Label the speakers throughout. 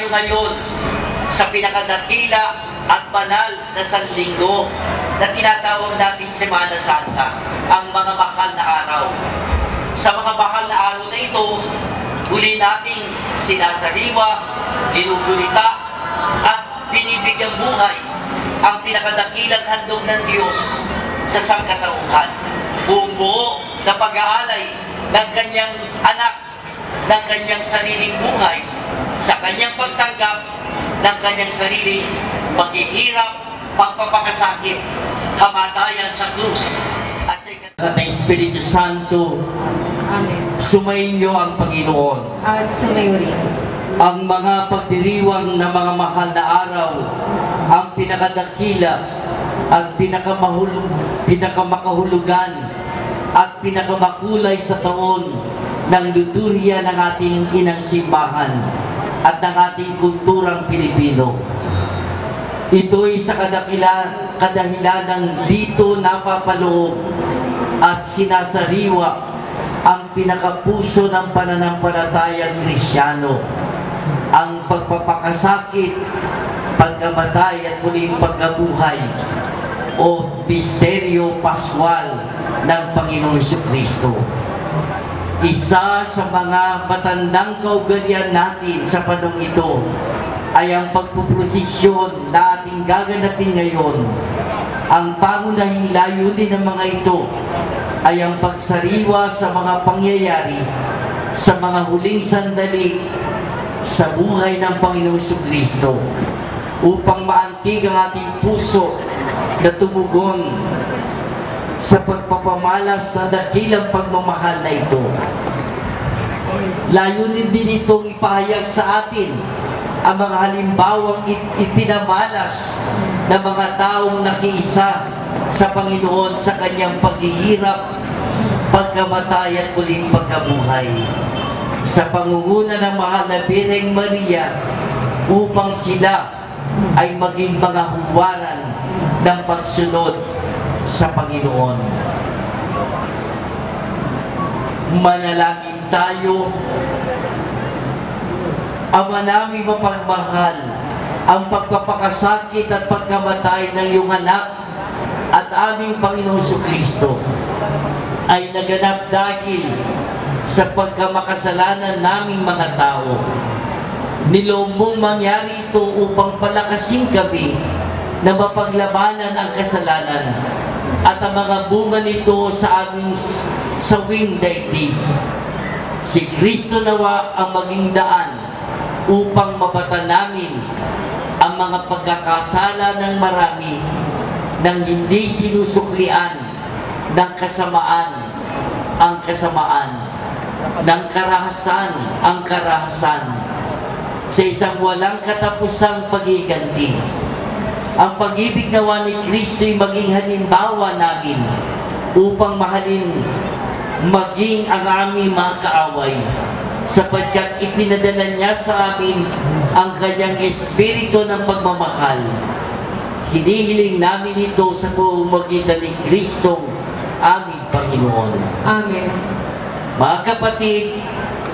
Speaker 1: tayo ngayon sa pinakadakila at banal na sanlinggo na tinatawag natin Semana Santa, ang mga mahal na araw. Sa mga mahal na araw na ito, huli nating sinasariwa, ginugulita, at binibigyang buhay ang pinakadakilang handog ng Diyos sa sangkatauhan. Buong buo na pag-aalay ng kanyang anak, ng kanyang sariling buhay, sa kanyang pagtanggap ng kanyang sariling paghihirap, pagpapakasakit, kamatayan sa krus, at sa ikatang Espiritu Santo.
Speaker 2: Amen.
Speaker 1: Sumainyo ang Panginoon.
Speaker 2: At sumayo rin.
Speaker 1: Ang mga pagdiriwang na mga mahal na araw, ang pinakadakila at pinakamakahulugan at pinakamakulay sa taon ng liturhiya ng ating inang simbahan at ng ating kulturang Pilipino. Ito'y sa kadahilanang dito napapaloob at sinasariwa ang pinakapuso ng pananampalatayang Kristiyano, ang pagpapakasakit, pagkamatay at muling pagkabuhay o misteryo paskwal ng Panginoong Jesucristo. Isa sa mga matandang kaugalian natin sa panahon ito ay ang pagpuprosesyon na ating gaganapin ngayon. Ang pangunahing layunin ng mga ito ay ang pagsariwa sa mga pangyayari sa mga huling sandali sa buhay ng Panginoong Jesucristo, upang maantig ang ating puso na tumugon sa pagpapamalas sa dakilang pagmamahal na ito. Layunin din itong ipahayag sa atin ang mga halimbawang ipinamalas ng mga taong nakiisa sa Panginoon sa kanyang paghihirap, pagkamatay at muling pagkabuhay, sa pangunguna ng mahal na Birheng Maria, upang sila ay maging mga huwaran ng pagsunod sa Panginoon. Manalangin tayo. Ama namin mapagmahal, ang pagpapakasakit at pagkamatay ng iyong anak at aming Panginoong Jesucristo ay naganap dahil sa pagkamakasalanan naming mga tao. Niloob mong mangyari ito upang palakasin kami na mapaglabanan ang kasalanan at ang mga bunga nito sa aming sawing daigdig. Si Kristo nawa ang maging daan upang mabata namin ang mga pagkakasala ng marami nang hindi sinusuklian ng kasamaan ang kasamaan, ng karahasan ang karahasan, sa isang walang katapusang pagiganti. Ang pag-ibig nawa ni Kristo'y maging halimbawa namin upang mahalin maging ang aming mga kaaway, sapagkat ipinadala niya sa amin ang kanyang espiritu ng pagmamahal. Hinihiling namin ito sa pamamagitan ni Kristong aming Panginoon.
Speaker 2: Amen.
Speaker 1: Mga kapatid,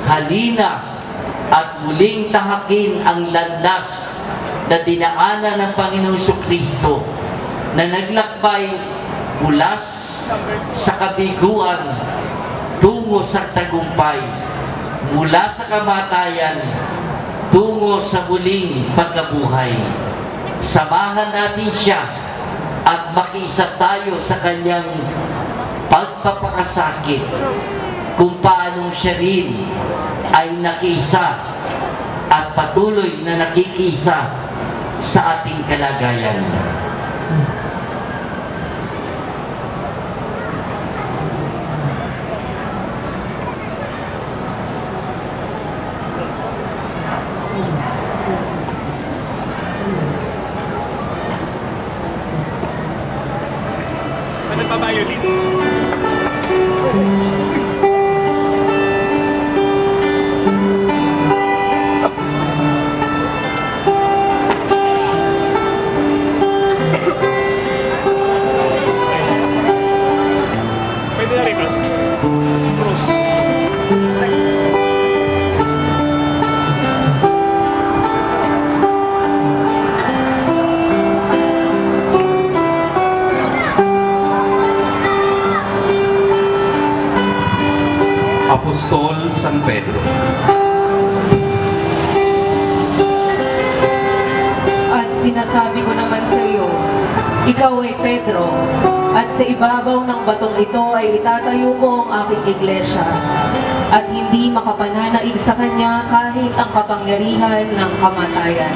Speaker 1: halina at muling tahakin ang landas na dinaanan ng Panginoong Jesucristo na naglakbay mula sa kabiguan tungo sa tagumpay, mula sa kamatayan tungo sa muling pagkabuhay. Samahan natin siya at makiisa tayo sa kanyang pagpapakasakit, kung paanong siya rin ay nakiisa at patuloy na nakikisa sa ating kalagayan.
Speaker 3: Ano pa ba yun? Pwede na rin, Cruz.
Speaker 4: Apostol San Pedro.
Speaker 2: At sinasabi ko naman sa iyo, ikaw ay Pedro, at sa ibabaw ng batong ito ay itatayo ko ang aking iglesia, at hindi makapananaig sa kanya kahit ang kapangyarihan ng kamatayan.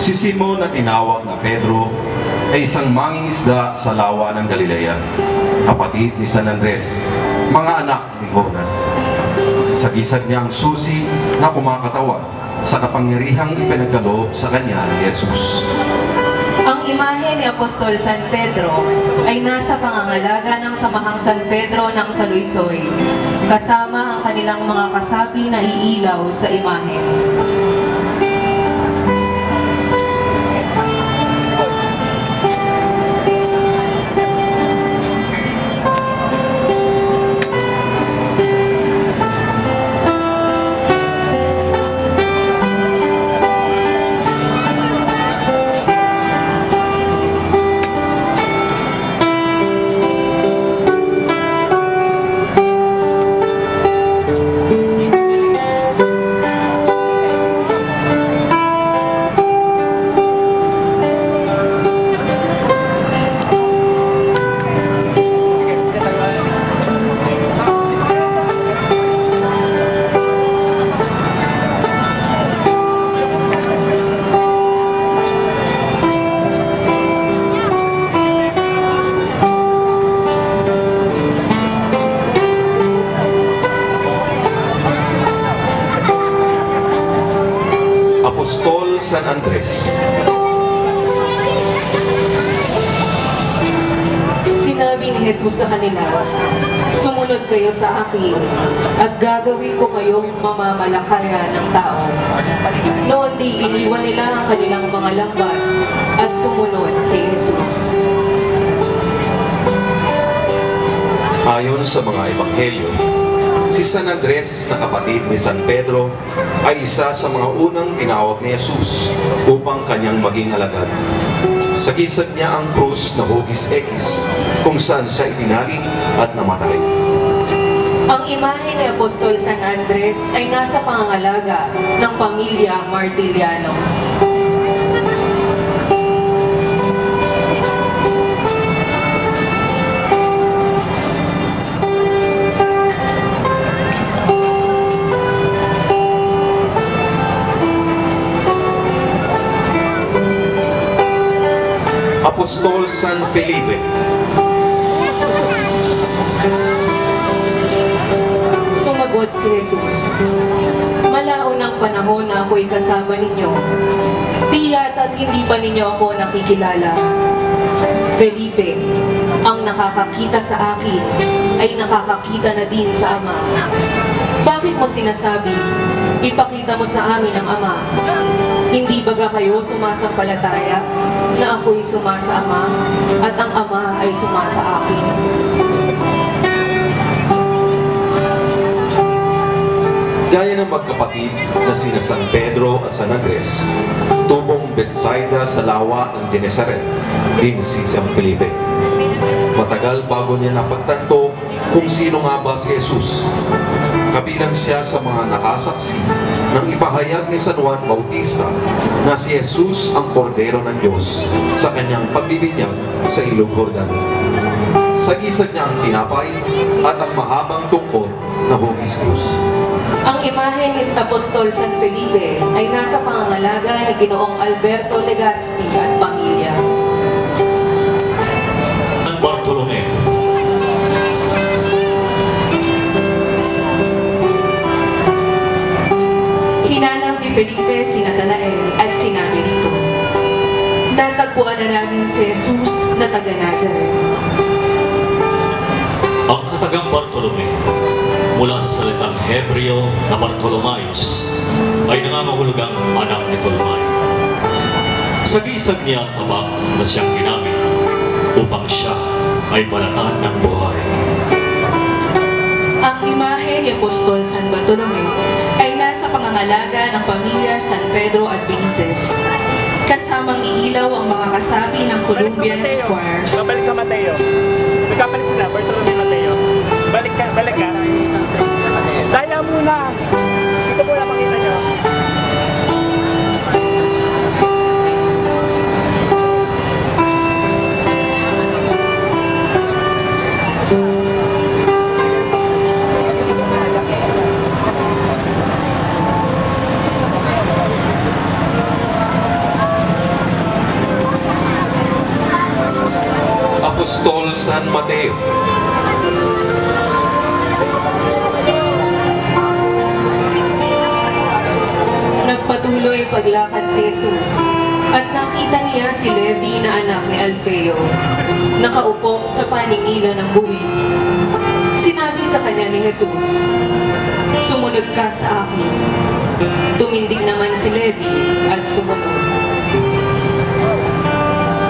Speaker 4: Si Simon na tinawag na Pedro ay isang mangingisda sa lawa ng Galilea, kapatid ni San Andres, mga anak ni Jonas. Sagisag niya ang susi na kumakatawa sa kapangyarihang ipinagkaloob sa kanya ni Jesus.
Speaker 2: Ang imahe ni Apostol San Pedro ay nasa pangangalaga ng Samahang San Pedro ng Saluisoy, kasama ang kanilang mga kasapi na iilaw sa imahe.
Speaker 4: Apostol San Andres.
Speaker 2: Sinabi ni Jesus sa kanila, sumunod kayo sa akin at gagawin ko kayong mamamalakaya ng tao. Noon di iniwan nila ang kanilang mga lambat at sumunod kay Jesus.
Speaker 4: Ayon sa mga ebanghelyo, si San Andres na kapatid ni San Pedro ay isa sa mga unang tinawag ni Jesus upang kanyang maging alagad. Sagisag niya ang krus na hugis ekis kung saan siya itinali at namatay.
Speaker 2: Ang imahe ni Apostol San Andres ay nasa pangangalaga ng pamilya Martiliano.
Speaker 4: Apostol San Felipe.
Speaker 2: Sumagot si Jesus, malaon ang panahon na ako'y kasama ninyo. Tiya't at hindi pa ninyo ako nakikilala. Felipe, ang nakakakita sa akin ay nakakakita na din sa Ama. Bakit mo sinasabi, ipakita mo sa amin ang Ama? Hindi baga kayo sumasampalataya na ako'y sumasa Ama at ang Ama ay sumasa akin?
Speaker 4: Gaya ng magkapatid na sina San Pedro at San Andres, tubong Bethsaida sa lawa ng Genesaret, din si San Felipe. Matagal bago niya napagtanto kung sino nga ba si Jesus. Kabilang siya sa mga nakasaksi ng ipahayag ni San Juan Bautista na si Jesus ang kordero ng Diyos sa kanyang pagbibinyag sa Ilog Jordan. Sagisag niya ang tinapay at ang mahabang tungkod na hugis krus.
Speaker 2: Ang imahe ni Apostol San Felipe ay nasa pangangalaga ni Ginoong Alberto Legazpi at pamilya.
Speaker 3: San Bartolome.
Speaker 2: Hinanap ni Felipe si Natanael at sinabi nito, natagpuan na namin si Jesus na taga Nazaret.
Speaker 3: Ang katagang Bartolome, mula sa salitang Hebreo na Bartolomayos, ay nangangahulugang anak ni Tolomay. Sagisag niya ang taba na siyang ginamit upang siya ay balatan ng buhay.
Speaker 2: Ang imahe ni Apostol San Bartolome ay nasa pangangalaga ng pamilya San Pedro at Benitez, kasama Kasamang iilaw ang mga kasapi ng Columbian Squires.
Speaker 5: Babalik sa Mateo. Magkapalit sila, Bartolome Mateo. Balik ka. Daya muna. Dito muna pakita nyo.
Speaker 4: Apostol San Mateo.
Speaker 2: Nagpatuloy paglakad si Jesus at nakita niya si Levi na anak ni Alfeo, nakaupo sa paningilan ng buwis. Sinabi sa kanya ni Jesus, "Sumunod ka sa akin." Tumindig naman si Levi at sumunod.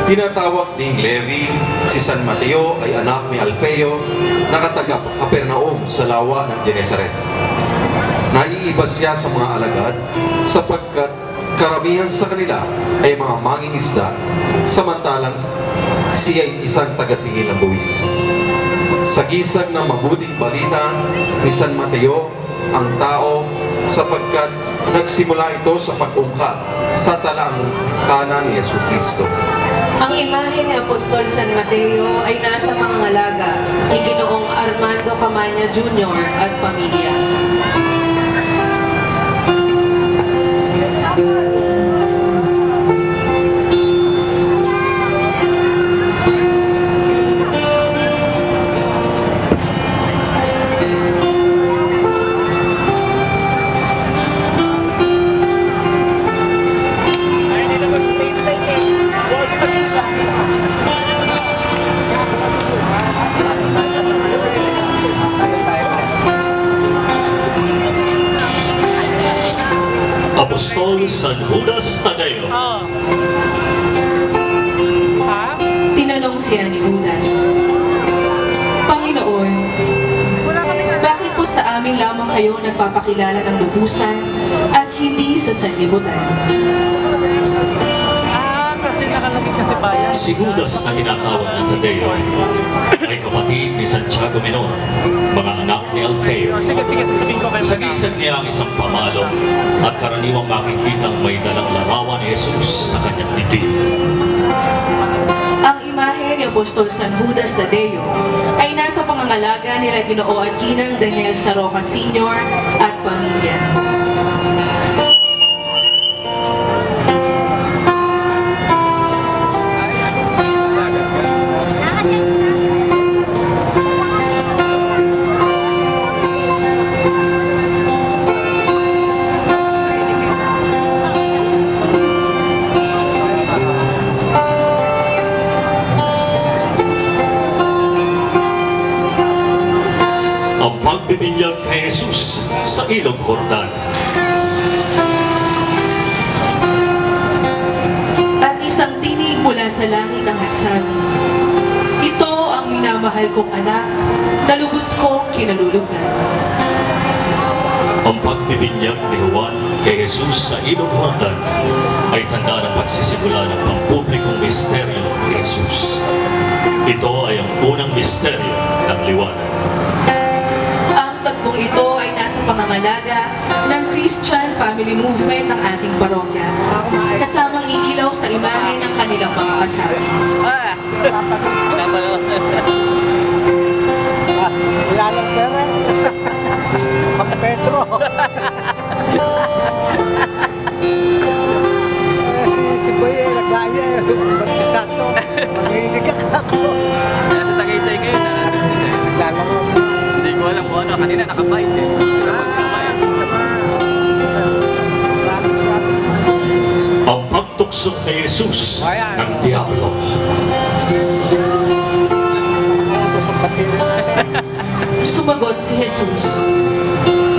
Speaker 4: Tinatawag ding Levi, si San Mateo ay anak ni Alfeo, nakataga Capernaum sa lawa ng Genesaret. Naiiba siya sa mga alagad sapagkat karamihan sa kanila ay mga mangingisda, samantalang siya ay isang taga-singil ng buwis. Sa gisag ng mabuting balita ni San Mateo ang tao sapagkat nagsimula ito sa pag-ungkat sa talaang kanan ni Jesucristo.
Speaker 2: Ang imahe ni Apostol San Mateo ay nasa pangangalaga ni Ginoong Armando Camanya Jr. at pamilya.
Speaker 3: Apostol San Judas Tadeo.
Speaker 2: Tinanong siya ni Judas, "Panginoon, bakit po sa amin lamang kayo nagpapakilala ng lubusan at hindi sa sanlibutan?"
Speaker 5: Kasi nakalagay kasi bayan.
Speaker 3: Si Judas na tinatawag ng Tadeo ay kapatid ni Santiago Menor, mga anak ni Alfeo.
Speaker 5: Sige, sasabihin ko kayo.
Speaker 3: Sa gisag niya ang isang pamalo at karaniwang makikitang may dalang larawan ni Jesus sa kanyang dibdib.
Speaker 2: Ang imahe ni Apostol San Judas Tadeo ay nasa pangangalaga nila Ginoo at Ginang Daniel Saroca Sr. at pamilya.
Speaker 3: Ang pagbibinyag kay Jesus sa Ilog Jordan.
Speaker 2: At isang tinig mula sa langit ang nagsabi, "Ito ang minamahal kong anak, na lubos kong kinalulugdan."
Speaker 3: Ang pagbibinyag ni Juan kay Jesus sa Ilog Jordan ay tanda ng pagsisimula ng pampublikong misteryo ni Jesus. Ito ay ang unang misteryo ng liwanag.
Speaker 2: Tagbong ito ay nasa pangangalaga ng Christian Family Movement ng ating parokya, kasamang iilaw sa imahe ng kanilang mga kasabi.
Speaker 6: Wala lang pera. Sa San Pedro. Si Boy nagaya. Santo. Magigigak ako.
Speaker 5: Nasa Tagaytay kayo na.
Speaker 6: Naglalaro.
Speaker 5: Hindi ko alam kung ano. Kanina nakabait eh.
Speaker 3: Ang pagtukso kay Jesus ng Diablo.
Speaker 2: Sumagot si Jesus,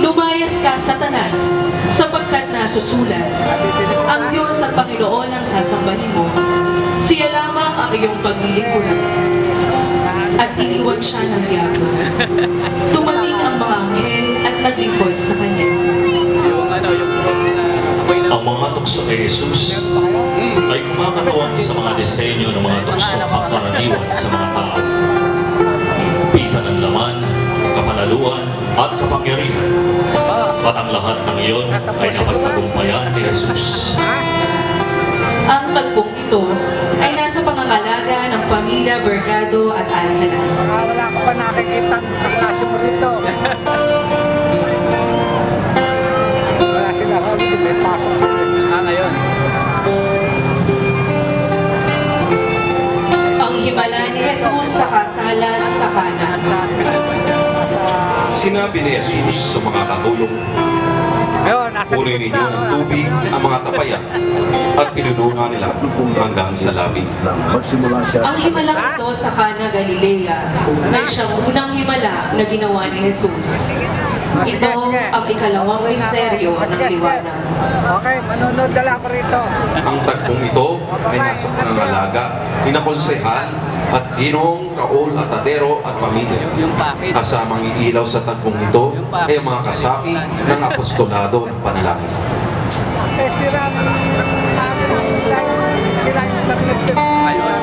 Speaker 2: "Lumayas ka, Satanas, sapagkat nasusulat, ang Diyos at Panginoon ang sasambahin mo. Siya lamang ang iyong paglilingkuran." At iniwan siya ng diablo. Tumating ang mga anghel at naglingkod sa kanya.
Speaker 5: Yung ano, yung cross na apoy na.
Speaker 3: Ang mga tukso kay Jesus ay ay kumakatawan sa mga disenyo ng mga tuksong pagkaraniwan sa mga tao. Pita ng laman, kapalaluan, at kapangyarihan. At ang lahat ng iyon ay napagtagumpayan ni Jesus.
Speaker 2: Ang tagpong ito ay nasa pangangalaga ng pamilya Bergado at Alcala.
Speaker 6: Wala ko pa nakikita ang kaklase mo rito. Wala sila ako, may pasok sila. Ngayon.
Speaker 2: Ang himala ni Jesus sa kasalan sa Kana.
Speaker 4: Sinabi ni Jesus sa mga katulong,
Speaker 6: Ngayon, nasa
Speaker 4: kunin ninyo ng tubig ang mga tapayan at pinunungan nila hanggang sa labi.
Speaker 2: Ang himalang ito sa Kana, Galilea ay siyang unang himala na ginawa ni Jesus. Ito ang ikalawang misteryo ng liwanag.
Speaker 6: Okay, manunod na lang ako rito.
Speaker 4: Ang tagpong ito ay nasa pangangalaga ni na konsehal at Ginoong Raul Atadero at pamilya. Kasamang iilaw sa tagpong ito ay ang mga kasapi ng apostolado ng panalangin.
Speaker 6: Okay, sila yung internet. Ayun.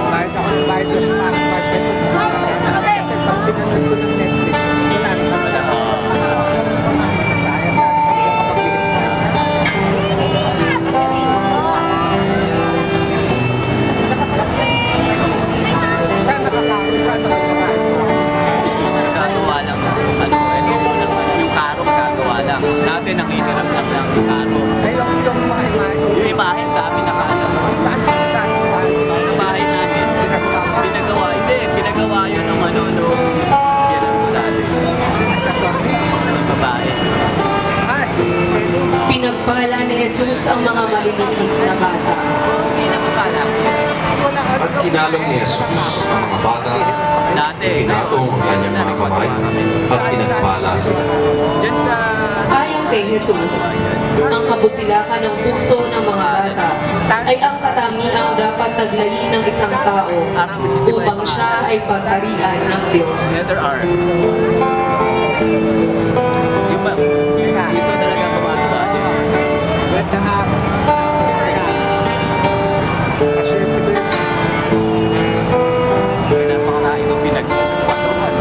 Speaker 6: Kahit ako ng bayad ko sa market. Kasi pag pinanood ko ng Netflix, wala rin naman ako. Sayang lang, sabi ko kapag-bigit tayo. Saan nakakaroon? Saan nakakaroon?
Speaker 7: Gagawa lang yung karong gagawa lang. Dati nang iniram lang si Karo.
Speaker 6: Eh, yung mga imahe.
Speaker 7: Yung imahe sa amin nakaano.
Speaker 6: Saan? Saan?
Speaker 7: Sa bahay namin. Pinagawa. Hindi, pinagawa yun ng ano, nung yan ang ko dati. Yung babae.
Speaker 6: Si Kenny.
Speaker 2: Pinagpala ni Jesus ang mga maliliit na bata.
Speaker 7: Pinakapala.
Speaker 6: Wala ka
Speaker 4: At kinalong ni Jesus ang mga bata,
Speaker 7: Dati.
Speaker 4: pinatong ang kanyang mga kamay at pinagpala sila.
Speaker 7: Diyan sa...
Speaker 2: Ayon kay Jesus, ang kabusilakan ng puso ng mga bata ay ang katamiang dapat taglayin ng isang tao upang siya ay pagharian ng Diyos.
Speaker 7: Letter R. Iba. Dito talaga gumagawa.
Speaker 6: Wait na nga.
Speaker 7: Pinapakalain ng pinagpatuhan.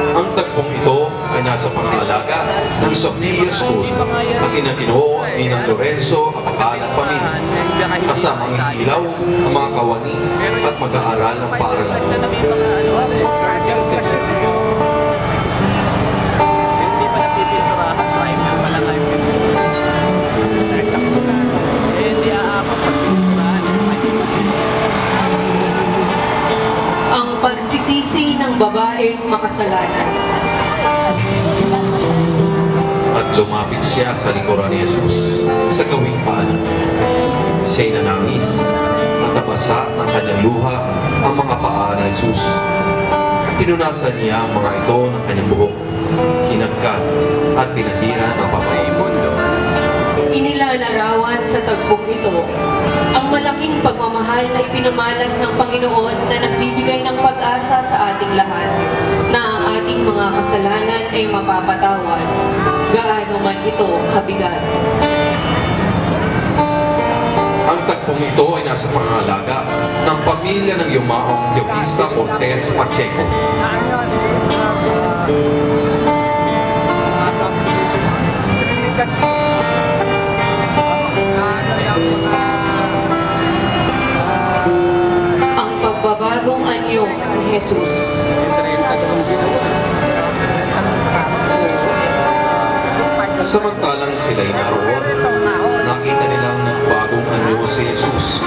Speaker 4: Ang tagpong ito ay nasa pangangalaga ng Sofia School at Ginoo at Ninang Lorenzo Apakan at pamilya. Kasamang ilaw ang mga kawani at mag-aaral ng paaralan.
Speaker 7: Sa may mga hindi pa napipinturahan, primer pa lang ay hindi aapang pagpinturahan.
Speaker 2: Ang pagsisisi ng babaeng makasalanan.
Speaker 4: At lumapit siya sa likuran ni Jesus sa gawing paanan. Siya'y nanangis at nabasa ng kanyang luha ang mga paa ni Jesus. Pinunasan niya ang mga ito ng kanyang buhok, hinagkan at pinahira ng papaibon.
Speaker 2: Inilalarawan sa tagpong ito ang malaking pagmamahal na ipinamalas ng Panginoon na nagbibigay ng pag-asa sa ating lahat na ang ating mga kasalanan ay mapapatawad, gaano man ito kabigat.
Speaker 4: Ang tagpong ito ay nasa pangangalaga ng pamilya ng yumaong Teofista Cortez Pacheco.
Speaker 2: Ang pagbabagong anyo ni Jesus.
Speaker 4: Samantalang sila'y naroon, nakita nilang nagbagong anyo si Jesus.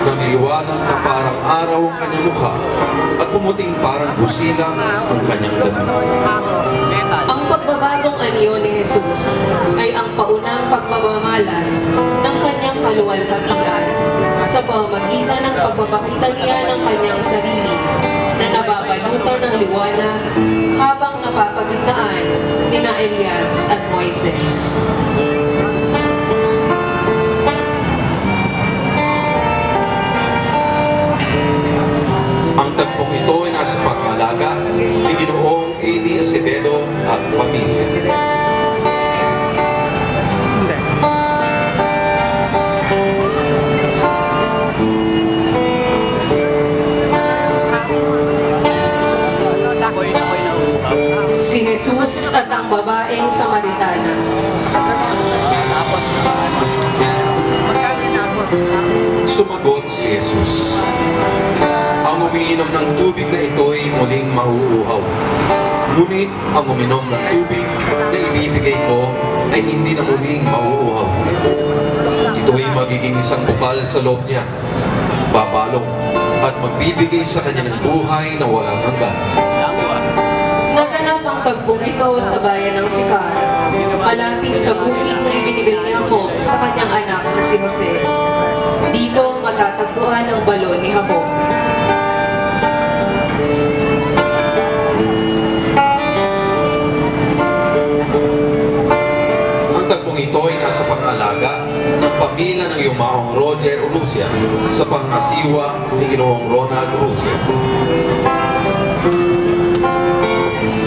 Speaker 4: Nagliwanag na parang araw ang kanyang mukha at pumuting parang busilang ang kanyang damit.
Speaker 2: Ang pagbabagong anyo ni Jesus ay ang paunang pagmamalas ng kanyang kaluwalhatian sa pamamagitan ng pagpapakita niya ng kanyang sarili na nababalutan ng liwanag habang napapagitnaan nina Elias at Moises.
Speaker 4: Ang tagpong ito ay nasa pangangalaga ni Ginoong A.D. Acevedo at pamilya.
Speaker 2: na.
Speaker 6: Tapos magkano inabot?
Speaker 4: Sumagot si Jesus, ang umiinom ng tubig na ito'y muling mauuhaw. Ngunit ang uminom ng tubig na ibibigay ko ay hindi na muling mauuhaw. Ito'y magiging isang bukal sa loob niya, babalong at magbibigay sa kanya ng buhay na walang hanggan.
Speaker 2: Naganap ang tagpong ito sa bayan ng Sicar, malapit sa bukid na ibinigay ni Jacob sa kanyang anak na si Jose. Dito matatagpuan ang balon ni Jacob.
Speaker 4: Ang tagpong ito ay nasa pang-alaga ng pamilya ng yumaong Roger Urrutia sa pangasiwa ni Ginoong Ronald Urrutia.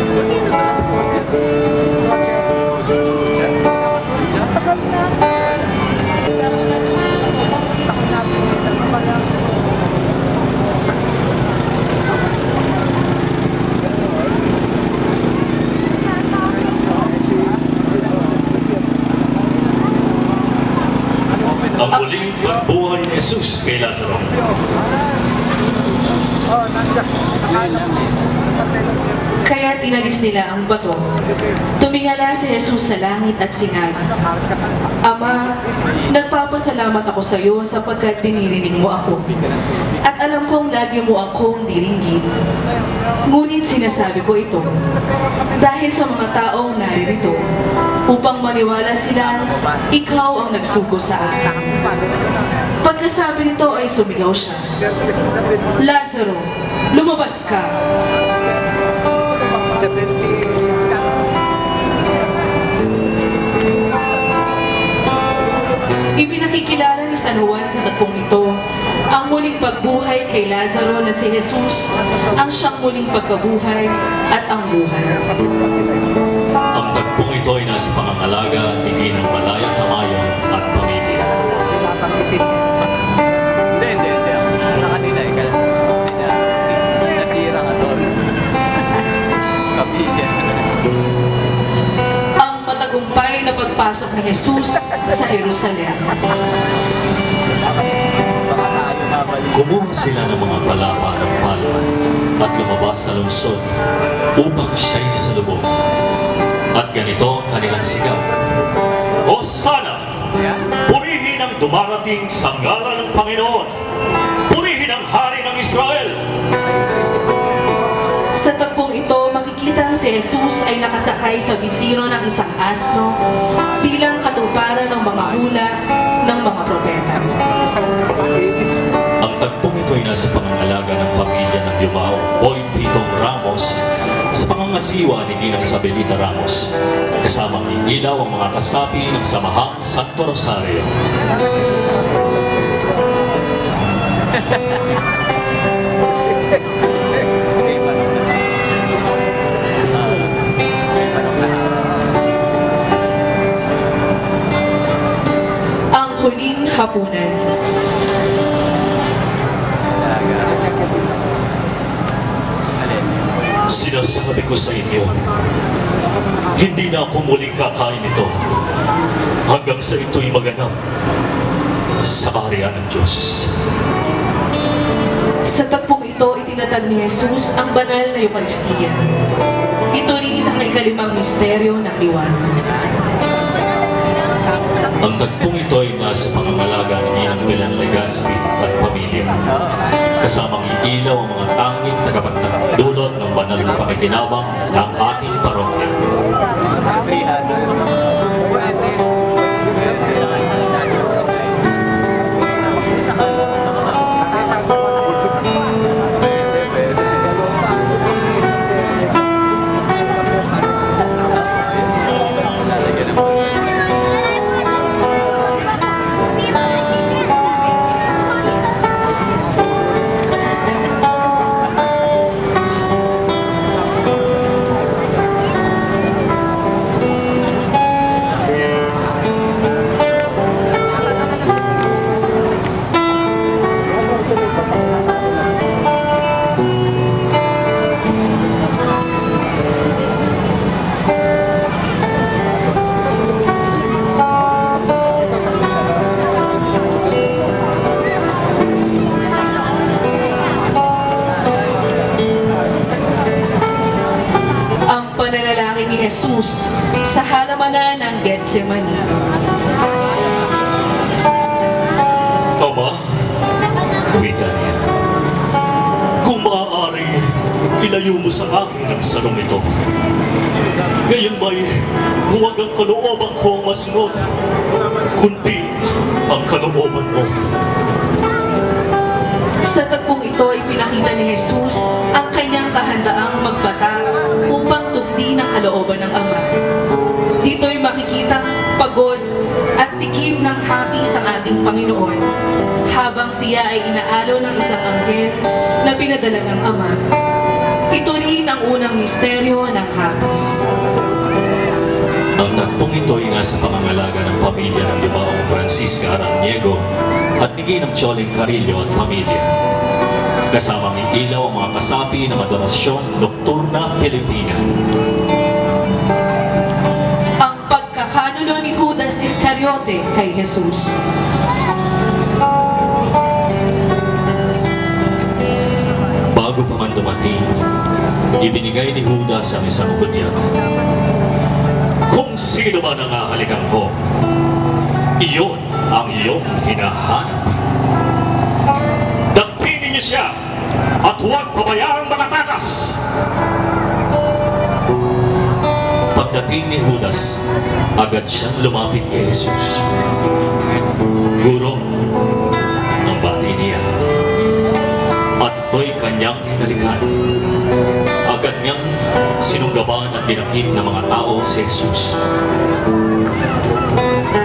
Speaker 6: Tagal na. Takot natin.
Speaker 3: Ang muling pagbuhay ni Jesus kay Lazaro.
Speaker 6: Oh, nandiyan. Nakala mo.
Speaker 2: Kaya tinalis nila ang bato. Tumingala si Jesus sa langit at sinabi, Ama, nagpapasalamat ako sa iyo sapagkat dinirinig mo ako. At alam kong lagi mo akong diringgin. Ngunit sinasabi ko ito dahil sa mga taong naririto upang maniwala silang ikaw ang nagsugo sa akin. Pagkasabi nito ay sumigaw siya, Lazaro, lumabas ka!
Speaker 6: 76 na.
Speaker 2: Ipinakikilala ni San Juan sa tagpong ito ang muling pagbuhay kay Lazaro na si Jesus, ang siyang muling pagkabuhay at ang buhay.
Speaker 3: Ang tagpong ito ay nasa pangangalaga ni Ginang Malaya Tamayo at pamilya.
Speaker 7: Hindi. Sa kanila, nasira ka doon. Kapilya.
Speaker 2: Ang matagumpay na pagpasok ni Jesus sa Jerusalem.
Speaker 7: Baka tayo mabalik.
Speaker 3: Kumuha sila ng mga palapa ng palman at lumabas sa lungsod upang siya'y salubong. At ganito ang kanilang sigaw, Hosanna! Purihin ang dumarating sa ngalan ng Panginoon! Purihin ang hari ng Israel!
Speaker 2: Sa tagpong ito, makikita si Jesus ay nakasakay sa bisiro ng isang asno bilang katuparan ng mga hula ng mga propeta.
Speaker 3: Ang tagpong ito ay nasa pangangalaga ng pamilya ng Yumao, Boy Pitong Ramos, sa pangangasiwa ni Ginang Isabelita Ramos, kasamang inilaw ang mga kasapi ng Samahang Santo Rosario.
Speaker 2: Ang huling hapunan.
Speaker 3: Sinasabi ko sa inyo, hindi na ako muling kakain ito hanggang sa ito'y maganap sa kaharian ng Diyos.
Speaker 2: Sa tagpong ito, itinatag ni Jesus ang banal na Eucharistia. Ito rin ang ikalimang misteryo ng liwanag.
Speaker 3: Ang tagpong ito ay nasa pangangalaga ni Ginang Belen Legaspi at pamilya. Kasamang iilaw ang mga tanging tagapagdulot ng banal na pakikinabang ng ating parokya.
Speaker 2: 3 halaman ng Getsemani.
Speaker 3: Ama, wika niya. Kung maaari, ilayo mo sa akin ang sarong ito. Ngayon ba'y huwag ang kalooban ko ang masunod, kundi ang kalooban mo.
Speaker 2: Sa tagpong ito ay pinakita ni Jesus ang kanyang kahandaang magbata upang tugdi ng kalooban ng Ama. Dito ay makikita pagod at tikim ng hapis ang ating Panginoon habang siya ay inaalo ng isang anghel na pinadala ng Ama. Ito rin ang unang misteryo ng hapis.
Speaker 3: Ang tagpong ito ay nasa pangangalaga ng pamilya ng Libaong Francisca Araniego at ni Ginang Choling Carillo at pamilya. Kasamang iilaw ang mga kasapi ng Adorasyon Nocturna Filipina.
Speaker 2: Ang pagkakanulo ni Judas Iscariote kay Jesus.
Speaker 3: Bago pa man dumating, ibinigay ni Judas ang isang hudyat. Kung sino man ang hahalikan ko, iyon ang iyong hinahanap. Dagpinin niyo siya at huwag pabayaang makatakas. Pagdating ni Judas, agad siyang lumapit kay Jesus. Guro, ang bati niya. At ito'y kanyang hinalikan. Agad niyang sinunggaban at dinakip ng mga tao si Jesus.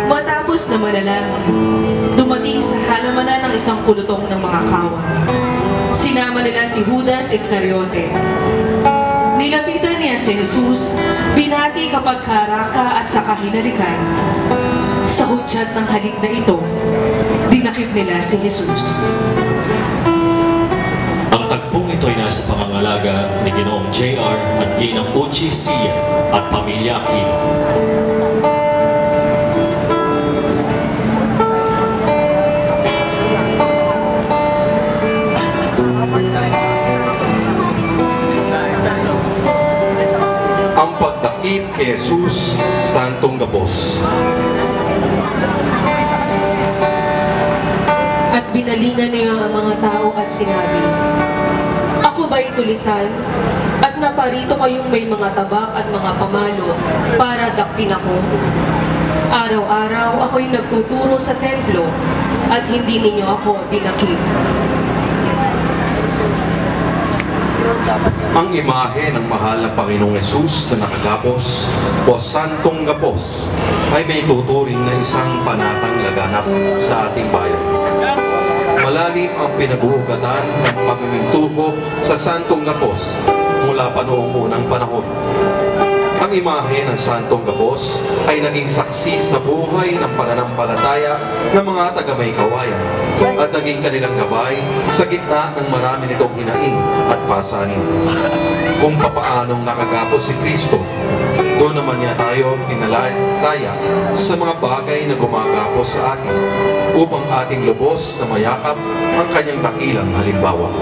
Speaker 2: Matapos na manalangin, dumating sa halamanan ng isang kulutong ng mga kawan. Sinama nila si Judas Iscariote. Nilapitan niya si Jesus, binati kapag karaka at saka hinalikan. Sa hudyat ng halik na ito, dinakip nila si Jesus.
Speaker 3: Ang tagpong ito ay nasa pangangalaga ni Ginoong J.R. at Ginang Uchi Sia at Pamilya Aquino.
Speaker 4: Ang pagdakip kay Jesus, Santong Gapos.
Speaker 2: At binalingan niya ang mga tao at sinabi, "Ako ba'y tulisan? At naparito kayong may mga tabak at mga pamalo para dakpin ako. Araw-araw ako'y nagtuturo sa templo at hindi ninyo ako dinakip."
Speaker 4: Ang imahe ng mahal na Panginoong Yesus na nakagapos o Santong Gapos ay may tuturing na isang panatang laganap sa ating bayan. Malalim ang pinag-uugatan ng pamimintuho sa Santong Gapos mula pa noong unang panahon. Ang imahe ng Santong Gapos ay naging saksi sa buhay ng pananampalataya ng mga taga-Maykawayan at naging kanilang gabay sa gitna ng marami nitong hinaing at pasanin. Kung papaanong nakagapos si Kristo, doon naman niya tayo pinalaya sa mga bagay na gumagapos sa atin upang ating lubos na mayakap ang kanyang dakilang halimbawa.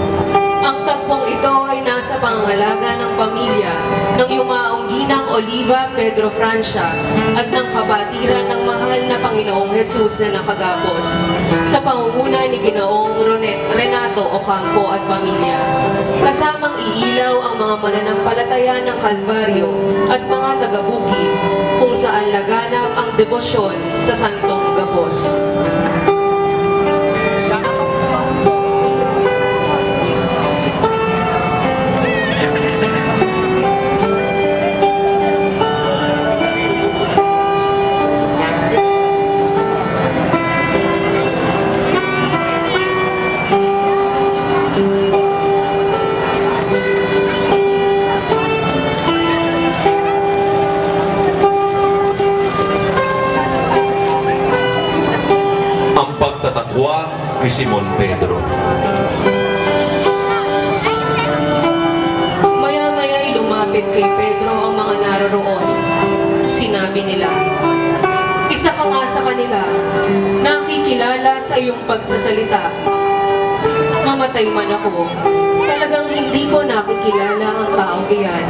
Speaker 2: Ang tagpong ito ay nasa pangangalaga ng pamilya ng yumaong Ginang Oliva Pedro Francia at ng kabatiran ng mahal na Panginoong Jesus na nakagapos sa pangunguna ni Ginoong Renato Ocampo at pamilya. Kasamang iilaw ang mga mananampalataya ng Kalbaryo at mga taga-bukid kung saan laganap ang debosyon sa Santong Gapos.
Speaker 4: Ni Simon Pedro.
Speaker 2: Maya-maya'y lumapit kay Pedro ang mga naroroon. Sinabi nila, "Isa ka nga sa kanila, nakikilala sa iyong pagsasalita. Mamatay man ako, talagang hindi ko nakikilala ang taong iyan."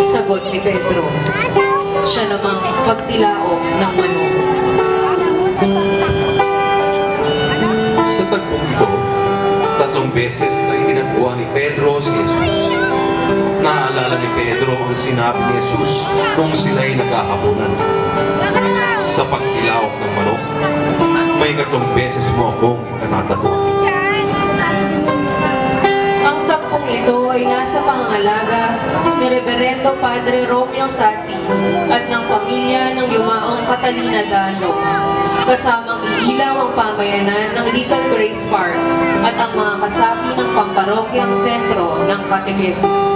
Speaker 2: Sagot ni Pedro, siya namang pagtilaok ng manok.
Speaker 4: Sa tagpong ito, 3 beses na itinagpuan ni Pedro si Jesus. Naaalala ni Pedro ang sinabi ni Jesus nung sila'y naghahapunan. Sa paghilaok ng manok, may 3 beses mo akong itinatapuan.
Speaker 2: Ang tagpong ito ay nasa pangangalaga ni Reverendo Padre Romeo Sasi at ng pamilya ng yumaong Catalina Dazo, kasamang iilaw ang pamayanan ng Little Grace Park at ang mga kasapi ng pamparokyang sentro ng Catechesis.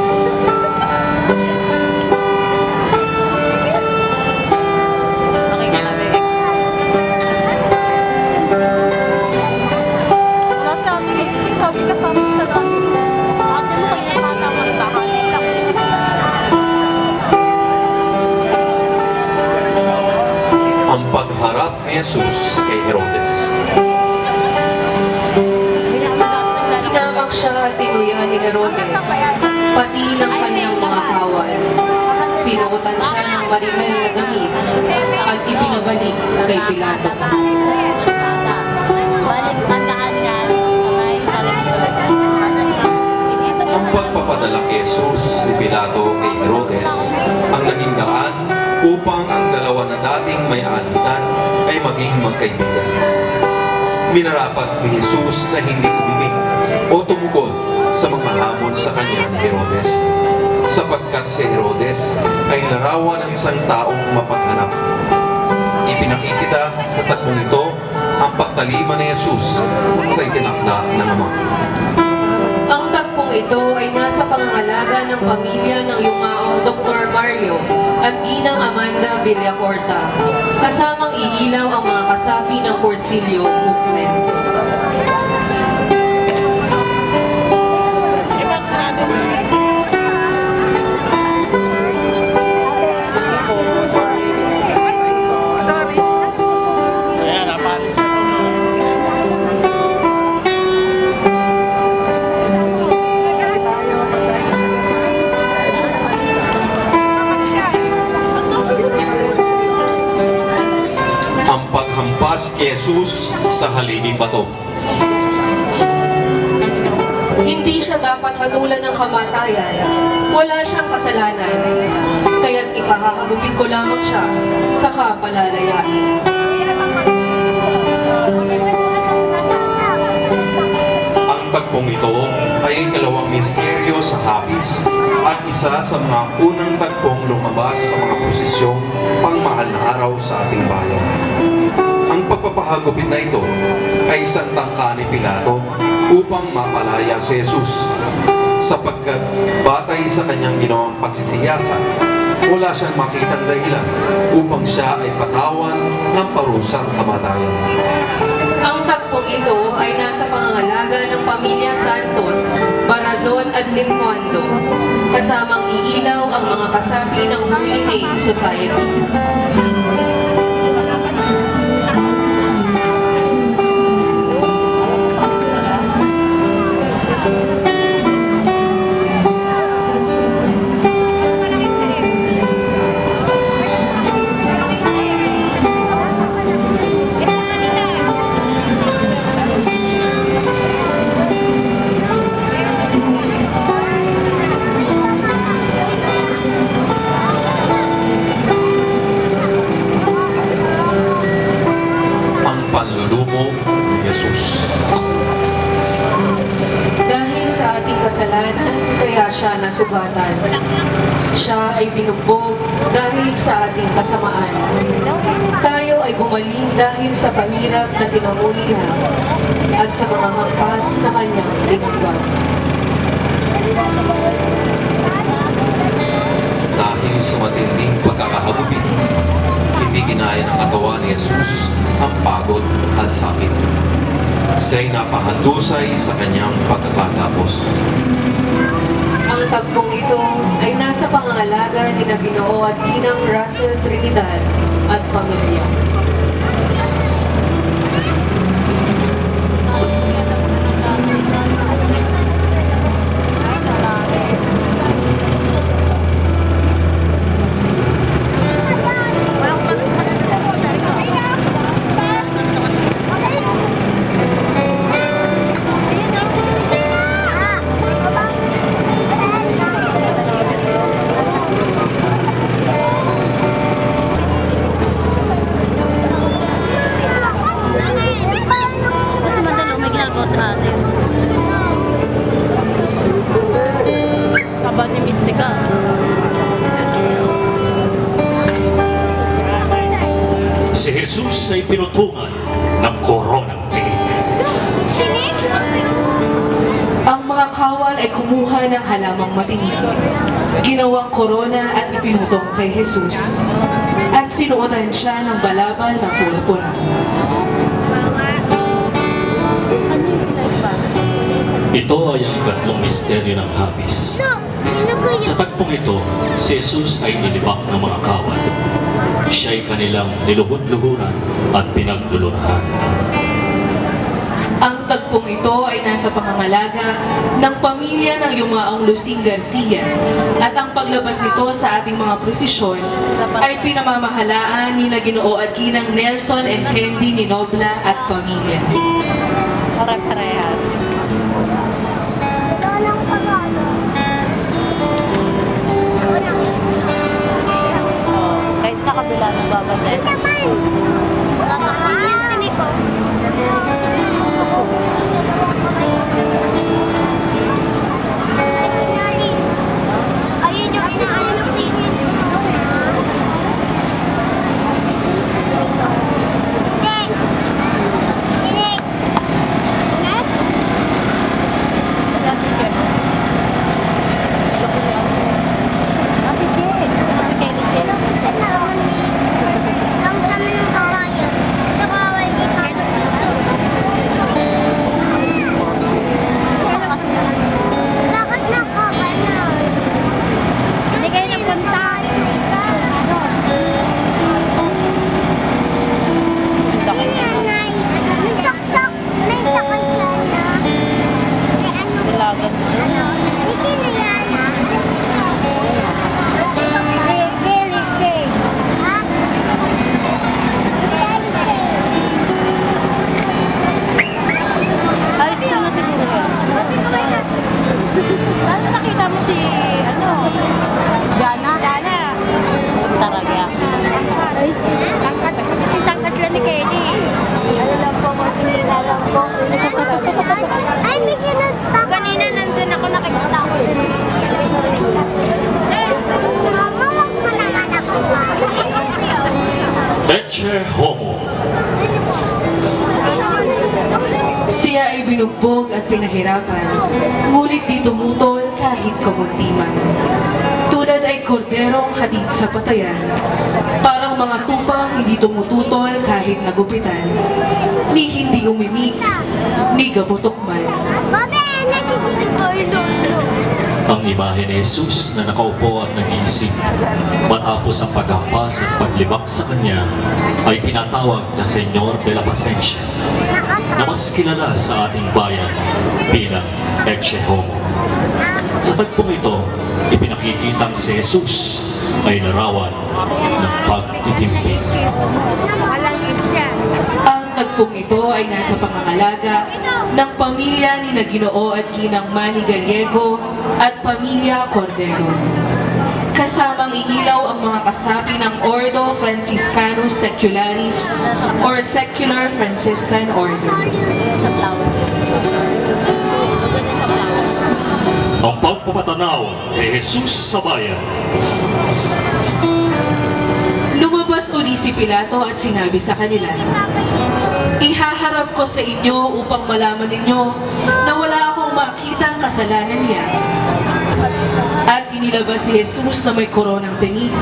Speaker 4: Ang pagharap ni Jesus kay Herodes.
Speaker 2: Hinamak siya at tinuyan ni Herodes, pati ng kanyang mga kawal. Sinuotan siya ng marimel na damit at ipinabalik kay Pilato.
Speaker 4: Ang pagpapadala kay Jesus ni Pilato kay Herodes ang naging daan upang ang dalawa na dating may alitan ay maging magkaibigan. Minarapat ni Jesus na hindi umimik o tumugon sa mga hamon sa kanya ni Herodes, sapagkat si Herodes ay larawan ng isang taong mapaghanap. Ipinakikita sa tagpong ito ang pagtalima ni Jesus sa itinakda ng Ama.
Speaker 2: Ang tagpong ito ay nasa pangangalaga ng pamilya ng yumaong Dr. Mario at Ginang Amanda Villacorta, kasamang iilaw ang mga kasapi ng Porcilio Movement.
Speaker 5: Ayan, napalis na.
Speaker 4: Ang paghampas kay Jesus sa halihing bato.
Speaker 2: Hindi siya dapat hatulan ng kamatayan. Wala siyang kasalanan. Kaya't ipahahagupit ko lamang siya, saka palalayain.
Speaker 4: Ang tagpong ito ay ikalawang misteryo sa hapis at isa sa mga unang tagpong lumabas sa mga posisyong pangmahal na araw sa ating bayan. Ang pagpapahagupit na ito ay isang tangka ni Pilato upang mapalaya si Jesus, sapagkat batay sa kanyang ginawang pagsisiyasat, wala siyang makitang dahilan upang siya ay patawan ng parusang kamatayan.
Speaker 2: Ang tagpong ito ay nasa pangangalaga ng pamilya Santos, Barazon at Limpondo, kasamang iilaw ang mga kasapi ng Holy Name Society.
Speaker 4: Panlulumo ni Jesus.
Speaker 2: Dahil sa ating kasalanan, kaya siya nasugatan. Siya ay binugbog dahil sa ating kasamaan. Tayo ay gumaling dahil sa pahirap na tinamuli niya at sa mga hampas na kanyang tinanggap.
Speaker 4: Dahil sa matinding pagkakahagupit, hindi ginaya ng katawan ni Jesus ang pagod at sakit. Siya'y napahandusay sa kanyang pagkakatapos.
Speaker 2: Ang tagpong ito ay nasa pangangalaga ni Ginoo at Ginang Russell Trinidad at pamilya.
Speaker 3: Jesus ay pinutungan ng koronang tinik.
Speaker 2: Ang mga kawal ay kumuha ng halamang matinik, ginawang korona at ipinutong kay Jesus, at sinuotan siya ng balabal na purpura.
Speaker 3: Ito ay ang ikatlong misteryo ng hapis. Sa tagpong ito, si Jesus ay nilibak ng mga kawal. Siya ay kanilang niluhod-luhuran at pinaglulunahan.
Speaker 2: Ang tagpong ito ay nasa pangangalaga ng pamilya ng yumaong Lucing Garcia, at ang paglabas nito sa ating mga prosesyon ay pinamamahalaan ni na Ginoo at Ginang Nelson and Candy Ninobla at pamilya.
Speaker 8: Pare-parehan. Kahit sa kabila ng babantay. Wala sa kanya ko. Ayun yung inaayos ko thesis ko. Ay, may sinunod. Kanina nandun ako, nakikita ko. Mama, wag mo naman ako.
Speaker 3: Ecce Homo.
Speaker 2: Siya ay binugbog at pinahirapan, ngunit di tumutol kahit kamunti man. Tulad ay korderong hatid sa patayan, parang mga tupang hindi tumututol kahit nagupitan, ni hindi umimik, ni gabutok man.
Speaker 3: Ang imahe ni Jesus na nakaupo at nag-iisip matapos ang paghampas at paglibak sa kanya ay tinatawag na Senyor de la Pacencia, na mas kilala sa ating bayan bilang Ecce Homo. Sa tagpong ito, ipinakikitang si Jesus ay larawan ng pagtitimpik.
Speaker 2: Ang tagpong ito ay nasa pangangalaga ng pamilya ni na Ginoo at Ginang Manny Gallego at pamilya Cordero. Kasamang iilaw ang mga kasapi ng Ordo Franciscanus Secularis or Secular Franciscan Order.
Speaker 3: Ang pagpapatanaw kay Jesus sa bayan.
Speaker 2: Lumabas uli si Pilato at sinabi sa kanila, "Ihaharap ko sa inyo upang malaman ninyo na wala akong makitang kasalanan niya." At inilabas si Jesus na may koronang tinik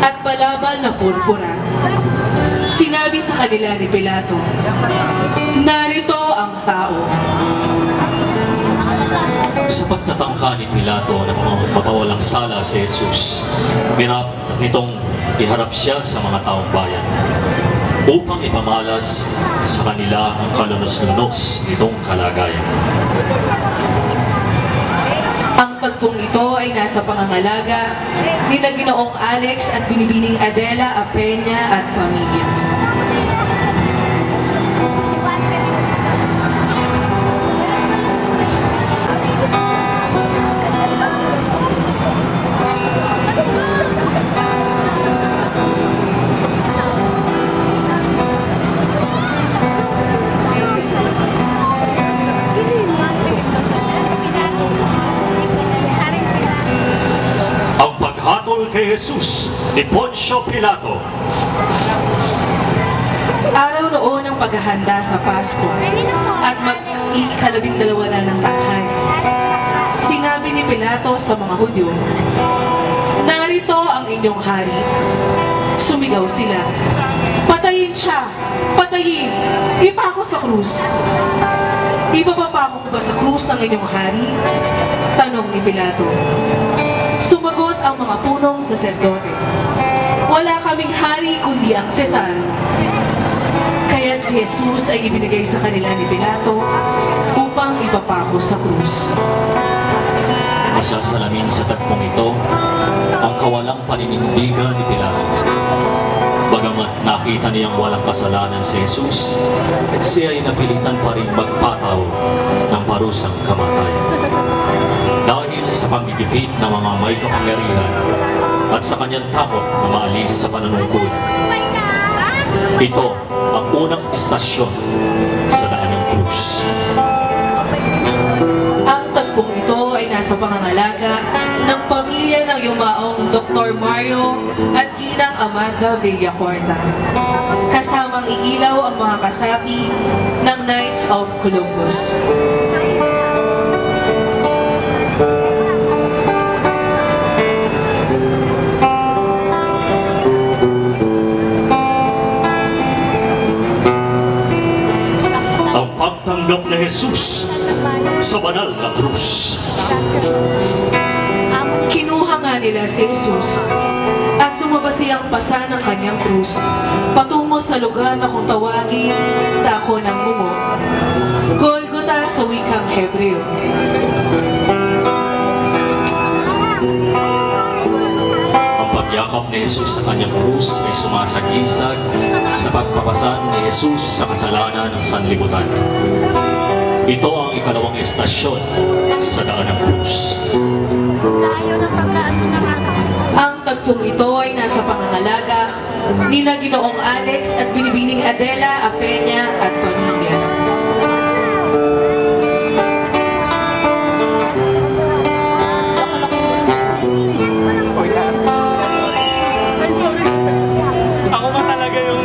Speaker 2: at balabal na purpura. Sinabi sa kanila ni Pilato, "Narito ang tao."
Speaker 3: Sa pagtatangka ni Pilato na mapawalang sala si Jesus, minap nitong iharap siya sa mga taong bayan upang ipamalas sa kanila ang kalunos-lunos nitong kalagayan.
Speaker 2: Ang tagpong ito ay nasa pangangalaga ni na Ginoong Alex at Binibining Adela Apenya at pamilya.
Speaker 3: Ang paghatol kay Jesus ni Poncio Pilato.
Speaker 2: ang paghahanda sa Pasko at mag-ikalabing-dalawa na ng tahay. Sinabi ni Pilato sa mga Hudyo, "Narito ang inyong hari." Sumigaw sila, "Patayin siya! Patayin! Ipako sa krus!" "Ipapapako ko ba sa krus ang inyong hari?" tanong ni Pilato. Sumagot ang mga punong saserdote, "Wala kaming hari kundi ang Cesar." Kaya't si Jesus ay ibinigay sa kanila ni Pilato upang ipapako sa krus.
Speaker 3: Masasalamin sa tagpong ito ang kawalang paninindigan ni Pilato. Bagamat nakita niyang walang kasalanan si Jesus, siya ay napilitan pa rin magpataw ng parusang kamatayan. Dahil sa pagigipit ng mga may kapangyarihan at sa kanyang takot na maalis sa panunungkod. Ito ang unang istasyon sa daan ng krus.
Speaker 2: Ang tagpong ito ay nasa pangangalaga ng pamilya ng yumaong Dr. Mario at Ginang Amanda Villacorta. Kasamang iilaw ang mga kasapi ng Knights of Columbus.
Speaker 3: Ang pagtanggap ni Jesus sa banal na krus.
Speaker 2: Kinuha nga nila si Jesus at lumabas siyang pasa ng kanyang krus patungo sa lugar na kung tawagin Dako ng Mumo, Golgotha sa wikang Hebreo.
Speaker 3: Ang pagyakap ni Jesus sa kanyang krus ay sumasagisag sa pagpapasan ni Jesus sa kasalanan ng sanlibutan. Ito ang ikalawang estasyon sa daan ng krus.
Speaker 2: Ang tagpong ito ay nasa pangangalaga ni na Ginoong Alex at Binibining Adela Apenya at pamilya.
Speaker 5: Ako ba talaga yung...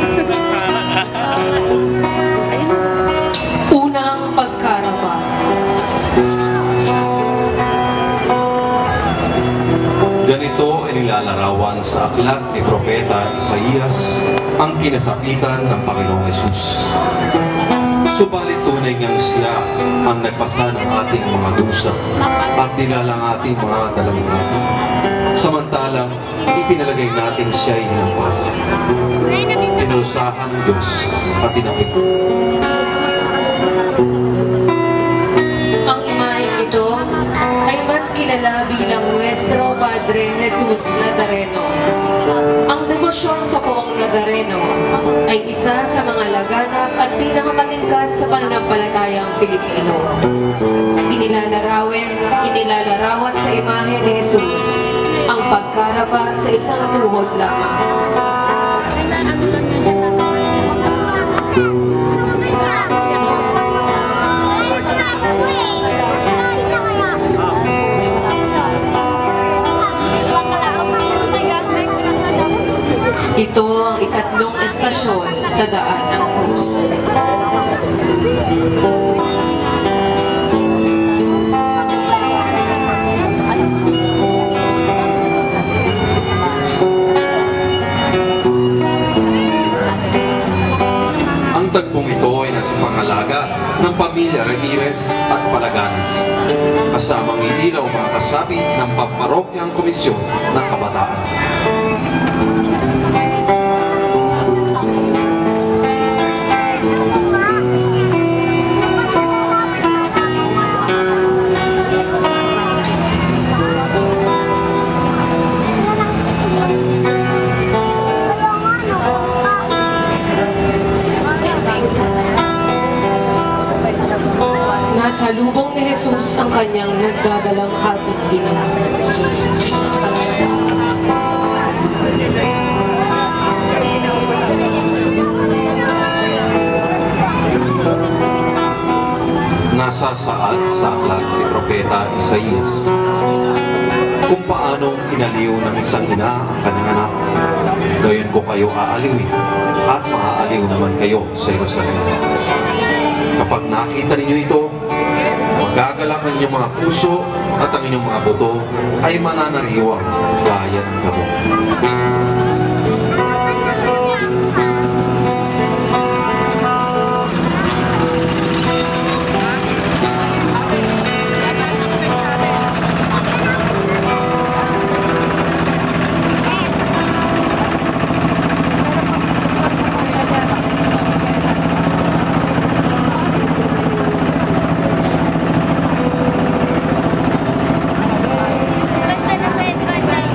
Speaker 2: Unang pagkarapa.
Speaker 4: Ganito ay nilalarawan sa aklat ni Propeta Isaías ang kinasakitan ng Panginoong Hesus. Subalit tunay ngang siya ang nagpasa ng ating mga dusa at nilalang ating mga dalamhati. Samantalang ipinalagay natin siya ay hinampas. Pinusahan ng Diyos at tinapit.
Speaker 2: Ang imaheng ito ay mas kilala bilang Nuestro Padre Jesus Nazareno. Ang debosyon sa Poong Nazareno ay isa sa mga laganap at pinakamatingkad sa pananampalatayang Pilipino. Inilalarawan sa imahe ni Jesus ang pagkarapa sa isang tuhod lamang. Ito ang ikatlong estasyon sa daan ng krus.
Speaker 4: Ang tagpong ito ay nasa pangalaga ng pamilya Ramirez at Palaganas, kasamang inilaw mga kasapi ng Pamparokyang Komisyon ng Kabataan.
Speaker 2: Nasa lubong ni Jesus ang kanyang nagdadalang hating ina.
Speaker 4: Nasa saad sa aklat ni Propeta Isaías kung paanong inaliw ng isang ina ang kanyang anak. Gayon ko kayo aaliwin at maaaliw naman kayo sa Jerusalem. Kapag nakita ninyo ito, magagalak ang inyong mga puso at ang inyong mga buto ay mananariwang gaya ng damo.
Speaker 8: Ganda na red button.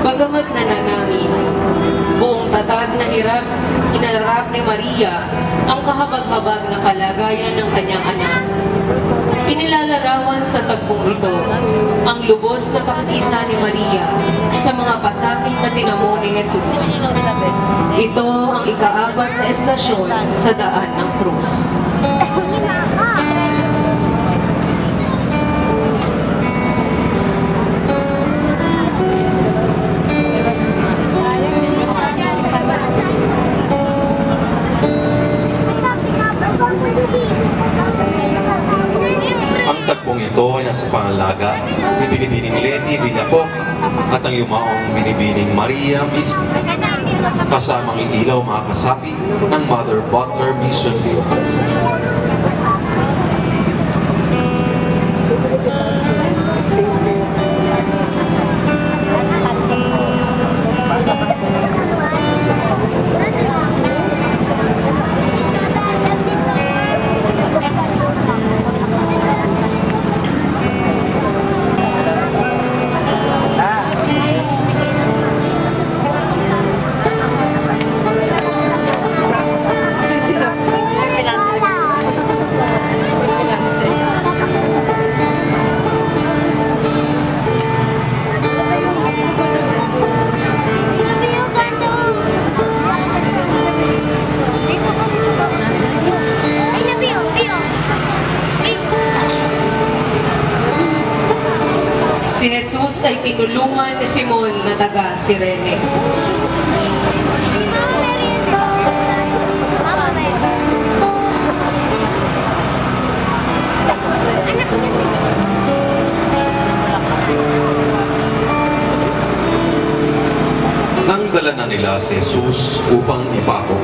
Speaker 2: Bagamat nananangis, buong tatag na hirap, inarap ni Maria ang kahabag-habag na kalagayan ng kanyang anak. Inilalarawan sa tagpong ito ang lubos na pakiisa ni Maria sa mga pasakit na tinamo ni Jesus. Ito ang ika-4 na estasyon sa daan ng krus.
Speaker 4: Ang tagpong ito ay nasa pangalaga ni Binibining Leti Villacok at ang yumaong Binibining Maria mismo, kasamang ilaw mga kasapi ng Mother Butler Mission View.
Speaker 2: Si Jesus ay tinulungan ni Simon na taga Sirene.
Speaker 4: Nang dala na nila si Jesus upang ipako,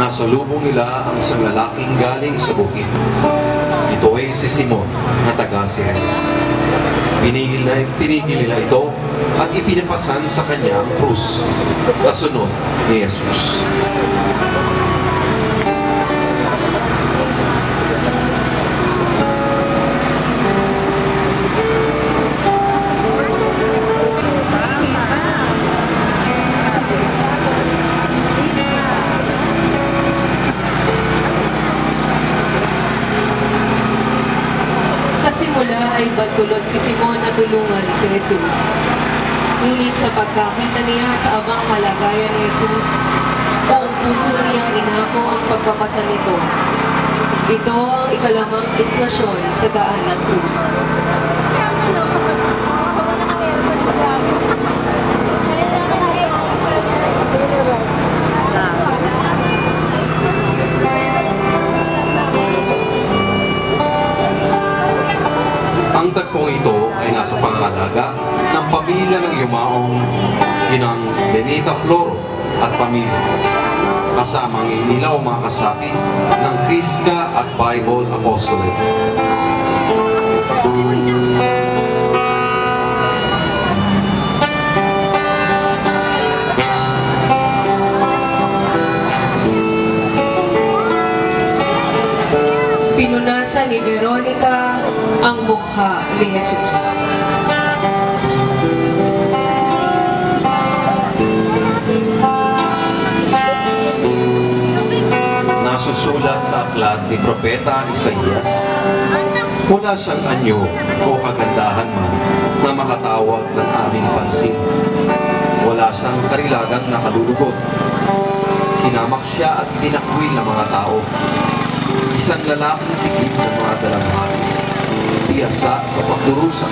Speaker 4: nasa lubong nila ang isang lalaking galing sa bukid. Ito ay si Simon na taga Sirene. Pinigil nila ito at ipinapasan sa kanya ang krus, kasunod ni Jesus.
Speaker 2: Ay pagkulot si Simon at tulungan si Jesus. Ngunit sa pagkakita niya sa abang kalagayan ni Jesus, buong puso niyang inako ang pagpapasan nito. Ito ang ikalamang estasyon sa daan ng krus.
Speaker 4: Ang tagpong ito ay nasa pangalaga ng pamilya ng yumaong ginang Benita Floro at pamilya, kasamang inilaw mga kasapi ng Krisca at Bible Apostolate.
Speaker 2: Pinunasan ni Veronica ang mukha ni Jesus.
Speaker 4: Nasusulat sa aklat ni Propeta Isaías, wala siyang anyo o kagandahan man na makatawag ng aming pansin. Wala siyang karilagang nakalulugot. Hinamak siya at tinakwil ng mga tao. Isang lalaking tikip ng mga dalamhati. nagbiasa sa pagdurusa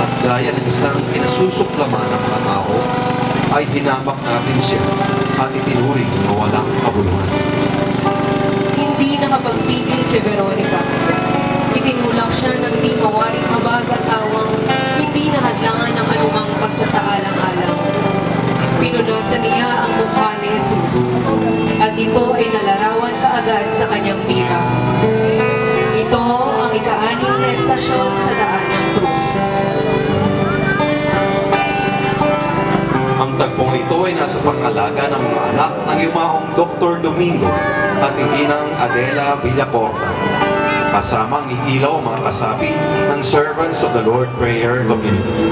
Speaker 4: at gaya ng isang kinasusuklaman ng mga tao, ay hinamak natin siya at itinuring na walang kabuluhan.
Speaker 2: Hindi nakapagpigil si Veronica. Itinulak siya ng di mawaring mabagatawang hindi nahadlangan ng anumang pagsasaalang-alang. Pinunasan niya ang mukha ni Jesus at ito ay nalarawan kaagad sa kanyang bira. Ito ang ika-anim na estasyon sa daan ng krus.
Speaker 4: Ang tagpong ito ay nasa pangalaga ng mga anak ng yumaong Dr. Domingo at Inang Adela Villacorta. Kasama ang iilaw ang mga kasapi ng Servants of the Lord Prayer Community.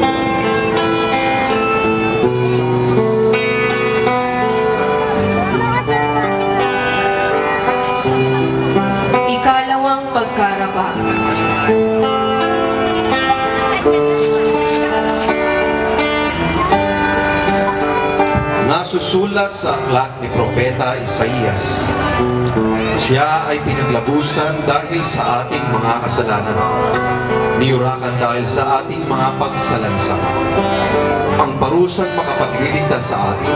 Speaker 2: Ikalawang pagkarapa.
Speaker 4: Nasusulat sa aklat ni Propeta Isaías, siya ay pinaglabusan dahil sa ating mga kasalanan, niyurakan dahil sa ating mga pagsalansa. Ang parusang makapagliligtas sa atin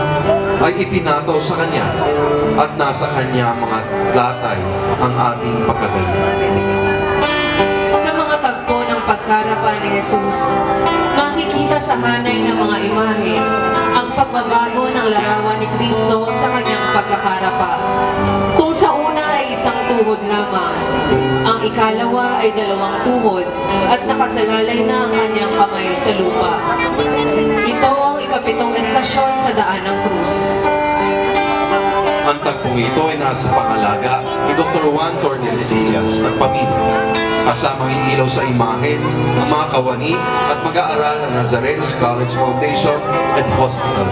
Speaker 4: ay ipinataw sa Kanya at nasa Kanya mga latay ang ating pagkagaling.
Speaker 2: Sa mga tagpo ng pagkarapa ni Jesus, makikita sa hanay ng mga imahe ang pagbabago ng larawan ni Kristo sa kanyang pagkakarapa. Kung sa una ay isang tuhod lamang, ang ikalawa ay 2 tuhod at nakasalalay na ang kanyang kamay sa lupa. Ito ang ika-7 estasyon sa daan ng krus.
Speaker 4: Ang tagpong ito ay nasa pangalaga ni Dr. Juan Tordesillas at pamilya, kasamang iilaw sa imahen, ang mga kawani at mag-aaral ng Nazarenos College Foundation and Hospital.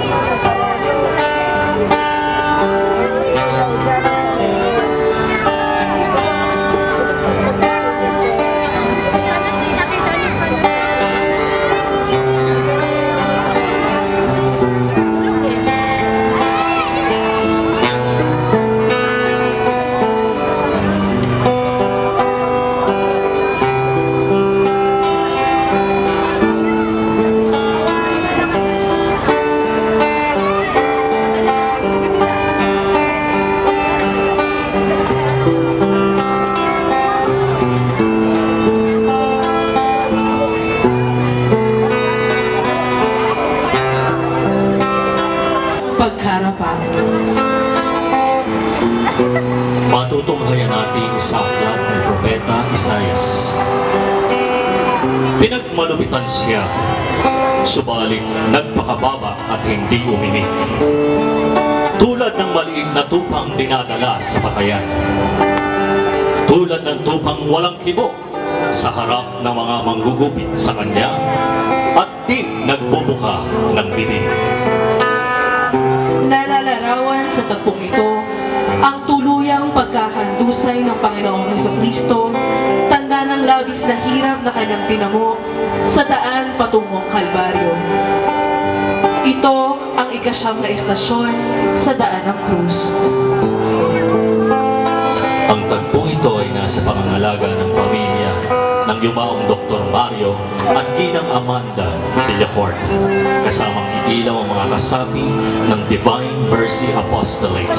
Speaker 2: Pagkarapa.
Speaker 3: Matutunghayan natin sa aklat ng Propeta Isaías. Pinagmalupitan siya, subalit nagpakababa at hindi umimik. Tulad ng maliit na tupang dinadala sa patayan. Tulad ng tupang walang hibok sa harap ng mga manggugupit sa kanya at di nagbubuka ng bibig.
Speaker 2: Nalalarawan sa tagpong ito ang tuluyang pagkahandusay ng Panginoong Jesucristo, tanda ng labis na hirap na kanyang tinamo sa daan patungong Kalbaryo. Ito ang ika-9 na estasyon sa daan ng krus.
Speaker 3: Ang tagpong ito ay nasa pangangalaga ng pamilya ng yumaong Dr. Mario at Ginang Amanda Villacorta, kasamang iilaw ang mga kasapi ng Divine Mercy Apostolate.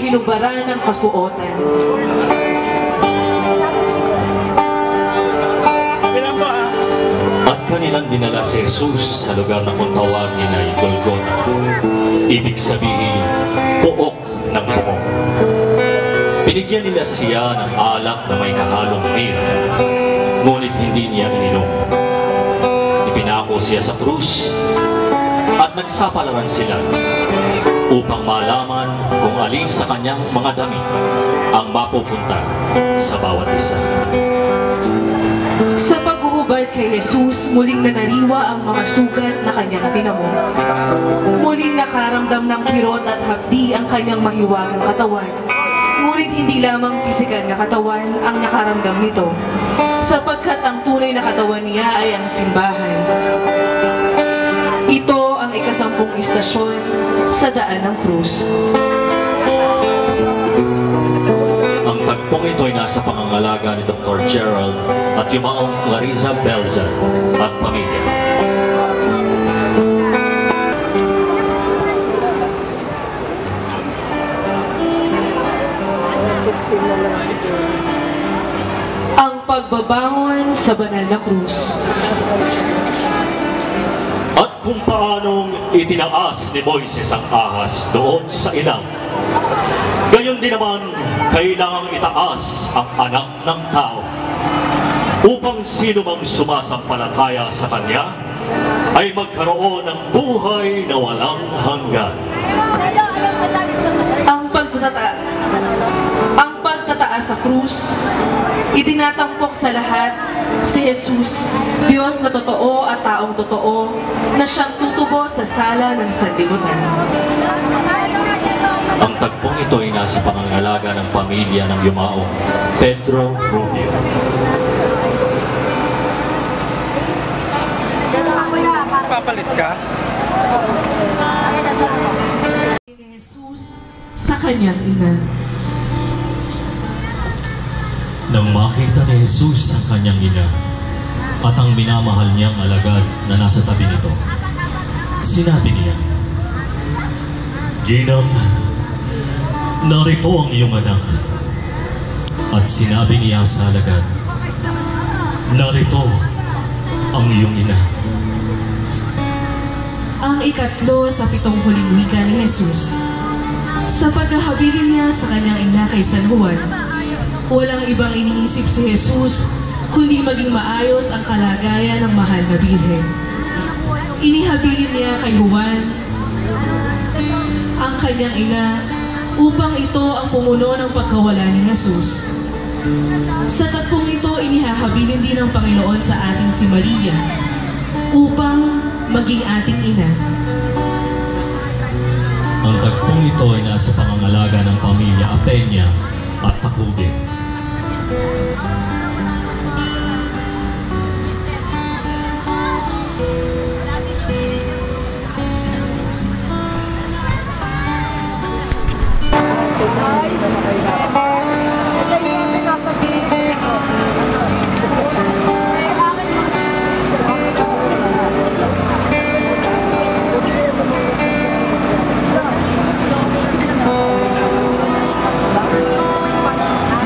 Speaker 2: Hinubaran ng kasuotan.
Speaker 3: At kanilang dinala si Jesus sa lugar na kung tawagin ay Golgota. Ibig sabihin, puok ng bumong. Binigyan nila siya ng alak na may kahalong mira, ngunit hindi niya ininom. Ipinako siya sa krus at nagsapalaran sila upang malaman kung alin sa kanyang mga damit ang mapupunta sa bawat isa.
Speaker 2: Sa paghuhubad kay Jesus, muling nanariwa ang mga sugat na kanyang tinamo. Muling nakaramdam ng kirot at hapdi ang kanyang mahiwagang katawan. Ngunit hindi lamang pisikal na katawan ang nakaramdam nito, sapagkat ang tunay na katawan niya ay ang simbahan. Ito ang ika-10 istasyon sa daan ng krus.
Speaker 3: Ang tagpong ito ay nasa pangangalaga ni Dr. Gerald at yumaong Larissa Belza at pamilya.
Speaker 2: Ang pagbabangon sa banal na krus.
Speaker 3: At kung paanong itinaas ni Moises ang ahas doon sa ilang, gayon din naman kailangang itaas ang anak ng tao upang sino mang sumasampalataya sa kanya ay magkaroon ng buhay na walang hanggan.
Speaker 2: Ang pagtataas sa krus, itinatampok sa lahat si Jesus, Diyos na totoo at taong totoo, na siyang tutubo sa sala ng sanlibutan.
Speaker 3: Ang tagpong ito ay nasa pangangalaga ng pamilya ng yumaong Pedro Rubio.
Speaker 5: Papalit ka?
Speaker 2: Ni Jesus sa kanyang ina.
Speaker 3: Nang makita ni Jesus ang kanyang ina at ang minamahal niyang alagad na nasa tabi nito, sinabi niya, "Ginang, narito ang iyong anak." At sinabi niya sa alagad, "Narito ang iyong ina."
Speaker 2: Ang ikatlo sa 7 huling wika ni Jesus. Sa pagkahabilin niya sa kanyang ina kay San Juan, walang ibang iniisip si Jesus kundi maging maayos ang kalagayan ng mahal na Birhen. Inihabilin niya kay Juan ang kanyang ina upang ito ang pumuno ng pagkawala ni Jesus. Sa tagpong ito, inihahabilin din ng Panginoon sa ating si Maria upang maging ating ina.
Speaker 3: Ang tagpong ito ay nasa pangangalaga ng pamilya Apenya at Takubi.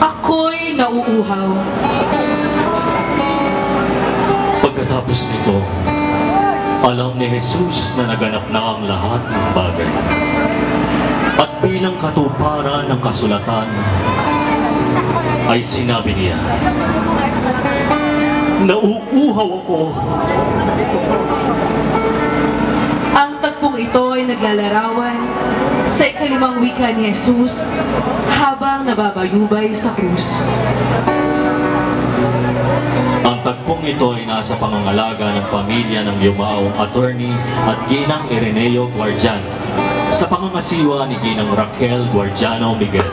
Speaker 2: Ako'y nauuhaw.
Speaker 3: Pagkatapos nito, alam ni Jesus na naganap na ang lahat ng bagay. At bilang katuparan ng kasulatan, ay sinabi niya, "Nauuhaw ako."
Speaker 2: Ang tagpong ito ay naglalarawan sa ika-5 wika ni Jesus habang nababayubay sa krus.
Speaker 3: Ang tagpong ito ay nasa pangangalaga ng pamilya ng yumaong attorney at Ginang Ireneo Guardiano sa pangangasiwa ni Ginang Raquel Guardiano Miguel.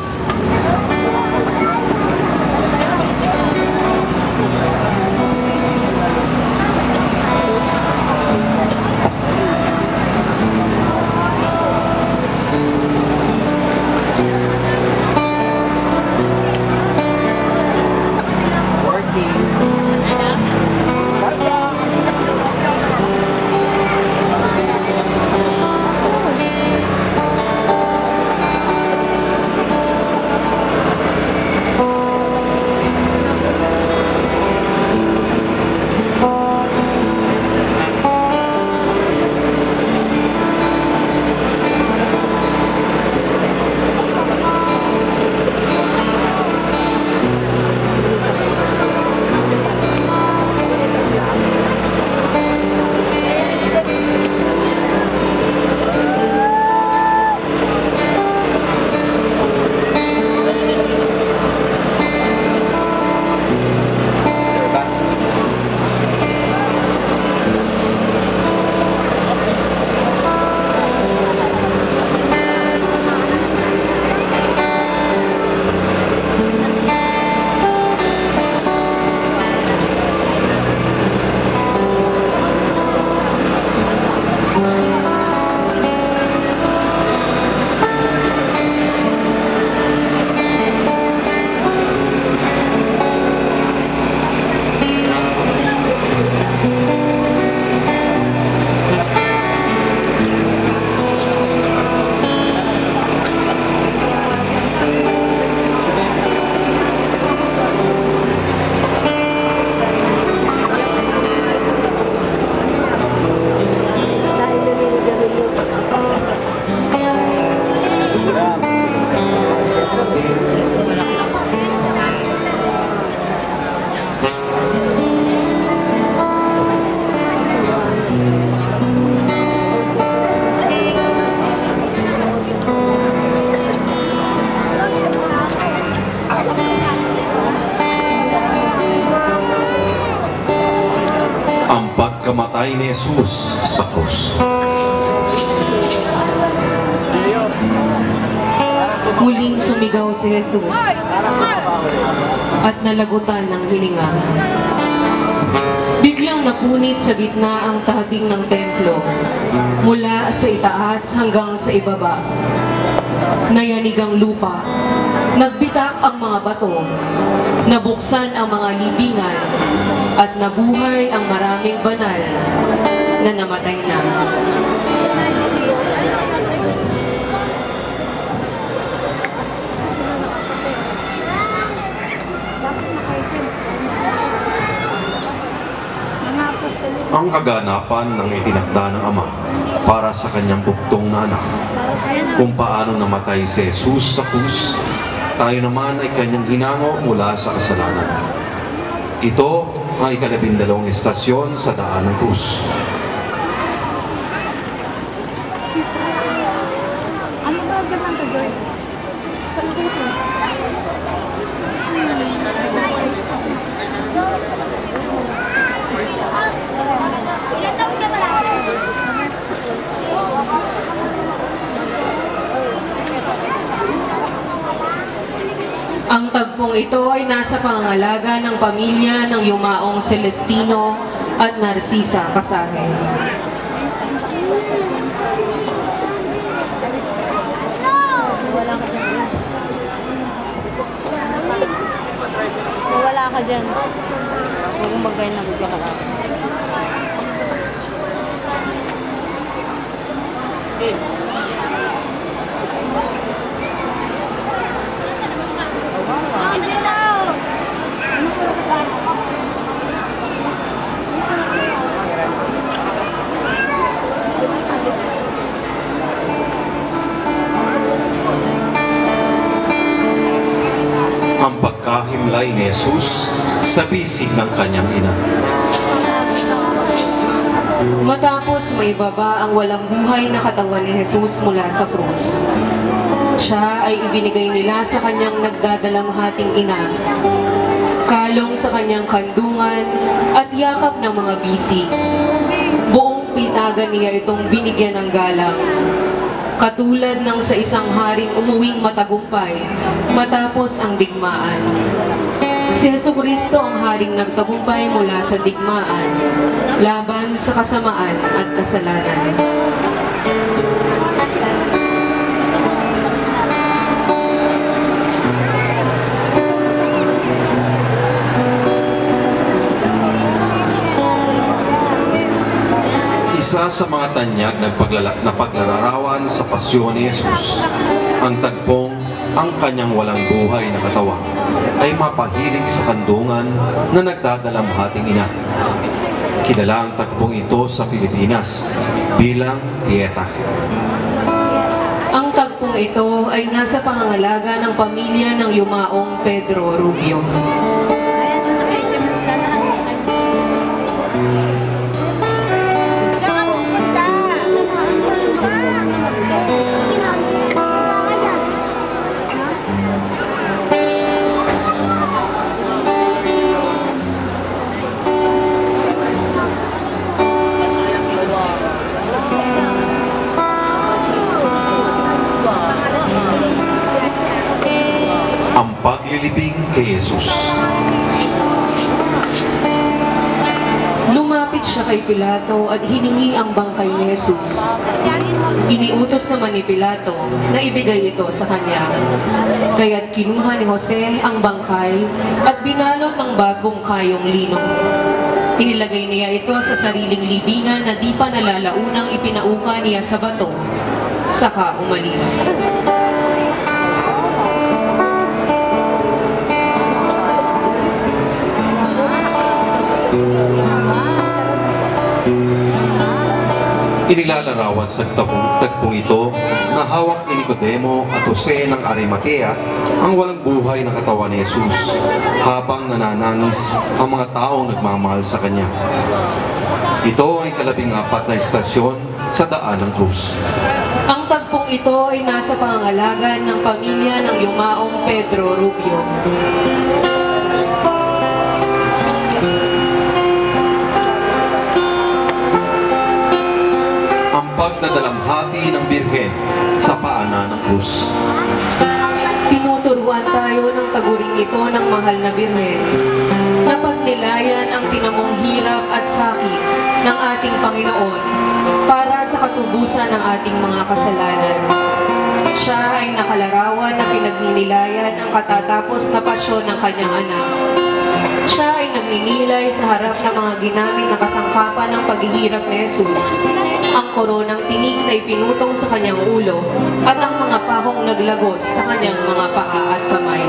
Speaker 4: pagkamatay ni Jesus sa krus.
Speaker 2: Muling sumigaw si Jesus at nalagutan ng hininga. Biglang napunit sa gitna ang tabing ng templo, mula sa itaas hanggang sa ibaba. Nayanig ang lupa, nagbitak ang mga bato, nabuksan ang mga libingan, at nabuhay ang maraming banal na namatay na.
Speaker 4: Ang kaganapan ng itinakda ng Ama para sa kanyang buktong na anak. Kung paano namatay si Jesus sa krus, tayo naman ay kanyang hinango mula sa kasalanan. Ito ang ika-12 estasyon sa daan ng krus.
Speaker 8: Ano ba dyan ang gagawin?
Speaker 2: Ang tagpong ito ay nasa pangangalaga ng pamilya ng yumaong Celestino at Narcisa Casahe.
Speaker 8: Wala ka dyan. Huwag mong bagay na bigla ka lang.
Speaker 4: Ang pagkahimlay ni Jesus sa bisig ng kanyang ina.
Speaker 2: Matapos maibaba ang walang buhay na katawan ni Jesus mula sa krus, siya ay ibinigay nila sa kanyang nagdadalamhating ina, kalong sa kanyang kandungan at yakap ng mga bisig. Buong pinagan niya itong binigyan ng galang, katulad ng sa isang haring umuwing matagumpay matapos ang digmaan. Si Jesucristo ang haring nagtagumpay mula sa digmaan, laban sa kasamaan at kasalanan.
Speaker 4: Isa sa mga tanyag na paglalarawan sa pasyon ni Jesus, ang tagpong ang kanyang walang buhay na katawan ay mapahilig sa kandungan na nagdadalamhating ina. Kilala ang tagpong ito sa Pilipinas bilang Pieta.
Speaker 2: Ang tagpong ito ay nasa pangangalaga ng pamilya ng yumaong Pedro Rubio.
Speaker 4: Ang paglilibing kay Jesus.
Speaker 2: Lumapit siya kay Pilato at hiningi ang bangkay ni Jesus. Iniutos naman ni Pilato na ibigay ito sa kanya. Kaya't kinuha ni Jose ang bangkay at binalot ng bagong kayong lino. Inilagay niya ito sa sariling libingan na di pa nalalaunang ipinauka niya sa bato, saka umalis.
Speaker 4: Inilalarawan sa tagpong ito na hawak ni Nicodemo at Jose ng Arimatea ang walang buhay na katawan ni Jesus habang nananangis ang mga taong nagmamahal sa kanya. Ito ay ika-14 na estasyon sa daan ng krus.
Speaker 2: Ang tagpong ito ay nasa pangangalaga ng pamilya ng yumaong Pedro Rubio.
Speaker 4: krus.
Speaker 2: Tinuturuan tayo ng taguring ito ng mahal na Birhen na pagnilayan ang tinamong hirap at sakit ng ating Panginoon para sa katubusan ng ating mga kasalanan. Siya ay nakalarawan na pinagninilayan ang katatapos na pasyon ng kanyang anak. Siya ay nagninilay sa harap ng mga ginamit na kasangkapan ng paghihirap ni Jesus. Ang koronang tinig na ipinutong sa kanyang ulo at ang mga pahong naglagos sa kanyang mga paa at kamay.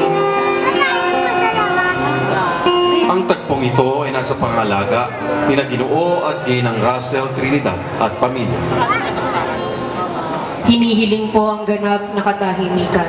Speaker 4: Ang tagpong ito ay nasa pangalaga ni na Ginoo at Ginang Russell Trinidad at pamilya.
Speaker 2: Hinihiling po ang ganap na katahimikan.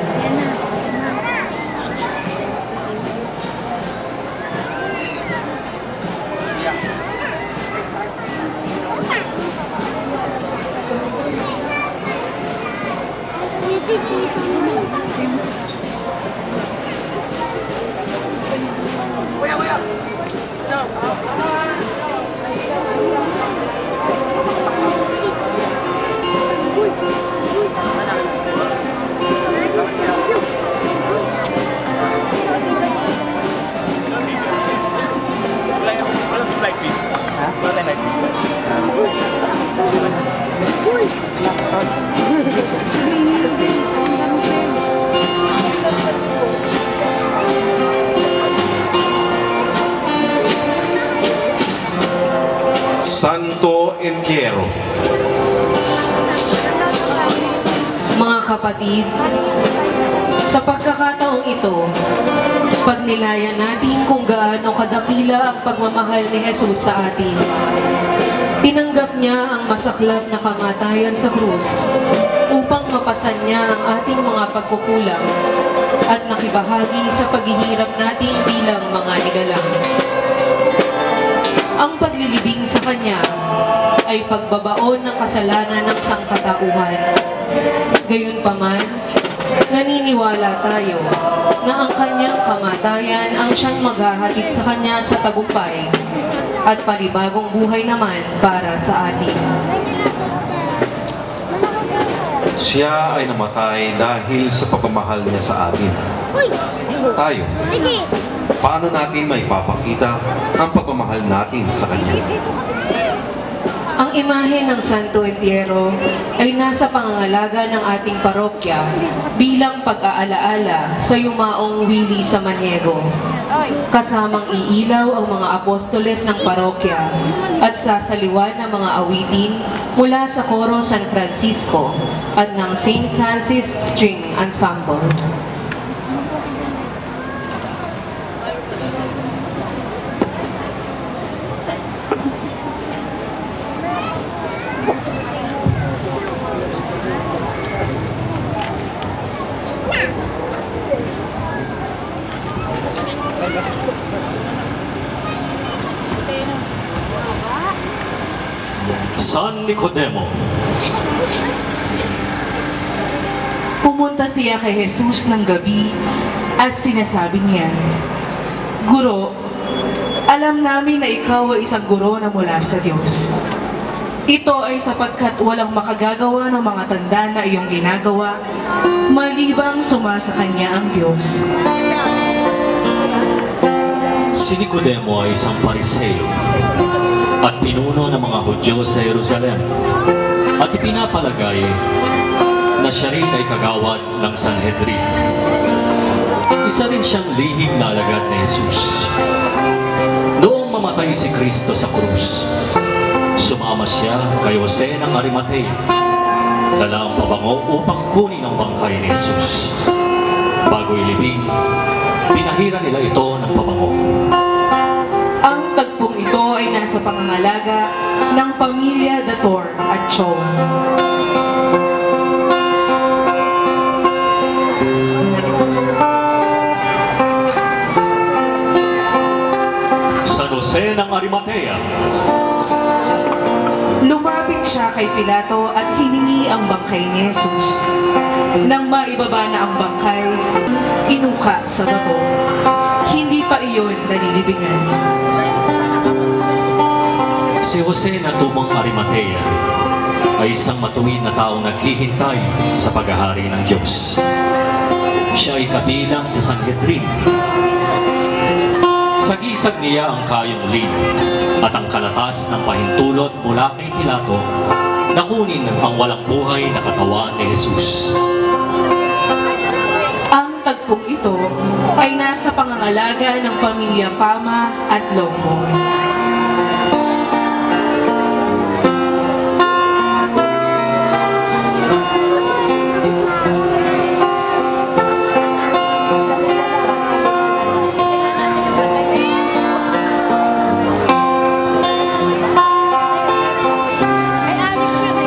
Speaker 4: Santo Entierro.
Speaker 2: Mga kapatid, sa pagkakataong ito, pagnilayan natin kung gaano kadakila ang pagmamahal ni Jesus sa atin. Tinanggap niya ang masaklap na kamatayan sa krus upang mapasan niya ang ating mga pagkukulang at nakibahagi sa paghihirap natin bilang mga nilalang. Ang paglilibing sa Kanya ay pagbabaon ng kasalanan ng sangkatauhan. Gayunpaman, naniniwala tayo na ang Kanyang kamatayan ang siyang maghahatid sa Kanya sa tagumpay at panibagong buhay naman para sa atin.
Speaker 4: Siya ay namatay dahil sa pagmamahal niya sa atin. Tayo, paano natin maipapakita ang pagmamahal natin sa Kanya?
Speaker 2: Ang imahe ng Santo Entierro ay nasa pangangalaga ng ating parokya bilang pag-aalaala sa yumaong Willie Samaniego. Kasamang iilaw ang mga apostoles ng parokya at sasaliwan ng mga awitin mula sa Coro San Francisco at ng St. Francis String Ensemble.
Speaker 3: San Nicodemo.
Speaker 9: Pumunta siya kay Jesus ng gabi at sinasabi niya, "Guro, alam namin na ikaw ay isang guro na mula sa Diyos. Ito ay sapagkat walang makagagawa ng mga tanda na iyong ginagawa, malibang sumasa kanya ang Diyos."
Speaker 3: Si Nicodemo ay isang pariseo at pinuno ng mga Hudyo sa Jerusalem at ipinapalagay na siya rin ay kagawad ng Sanhedrin. Isa rin siyang lihim na alagad ni Jesus. Noong mamatay si Kristo sa krus, sumama siya kay Jose ng Arimatea, dala ang pabango upang kunin ang bangkay ni Jesus. Bago ilibing, pinahira nila ito ng pabango.
Speaker 9: Ang tagpong ito ay nasa pangangalaga ng pamilya Dator at Chong.
Speaker 3: San Jose ng Arimatea.
Speaker 9: Lumapit siya kay Pilato at hiningi ang bangkay ni Jesus. Nang maibaba na ang bangkay, inuka sa bato. Hindi pa iyon nalilibingan.
Speaker 3: Si Jose na tumong Arimatea ay isang matuwid na taong naghihintay sa paghahari ng Diyos. Siya ay kabilang sa Sanhedrin. Sagisag niya ang kayong lino at ang kalatas ng pahintulot mula kay Pilato na kunin ang walang buhay na katawan ni Jesus.
Speaker 9: Ang tagpong ito ay nasa pangangalaga ng pamilya Pama at Longo.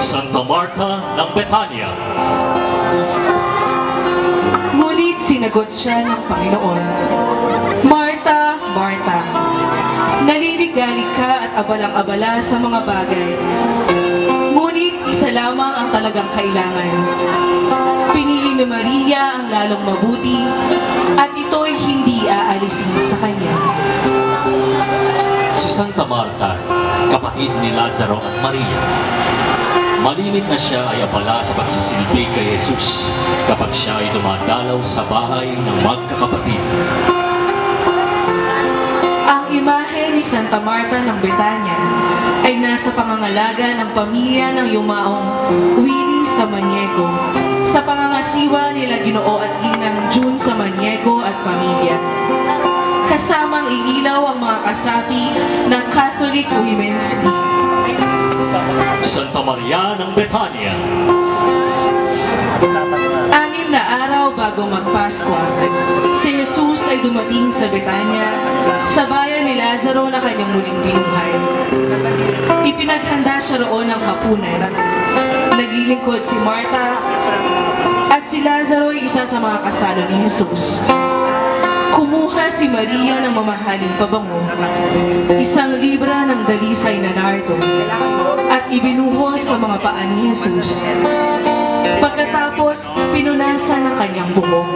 Speaker 3: Santa Marta ng Betania.
Speaker 9: Ngunit sinagot siya ng Panginoon, Marta, Marta, naliligalig ka at abalang-abala sa mga bagay. Ngunit isa lamang ang talagang kailangan. Pinili ni Maria ang lalong mabuti at ito'y hindi aalisin sa kanya.
Speaker 3: Si Santa Marta, kapatid ni Lazaro at Maria. Malimit na siya ay abala sa pagsisilbi kay Jesus kapag siya ay dumadalaw sa bahay ng magkakapatid.
Speaker 9: Ang imahe ni Santa Marta ng Betania ay nasa pangangalaga ng pamilya ng yumaong Willie Samaniego sa pangangasiwa nila Ginoo at Ginang June Samaniego at pamilya. Kasamang iilaw ang mga kasapi ng Catholic Women's League.
Speaker 3: Santa Maria ng Betania.
Speaker 9: 6 na araw bago magpaskwa, si Jesus ay dumating sa Betania, sa bayan ni Lazaro na kanyang muling binuhay. Ipinaghanda siya roon ng hapunan. Naglilingkod si Marta at si Lazaro ay isa sa mga kasalo ni Jesus. Kumuha si Maria ng mamahaling pabango, 1 libra ng dalisay na nardo, at ibinuhos sa mga paa ni Jesus. Pagkatapos, pinunasan ang kanyang buhok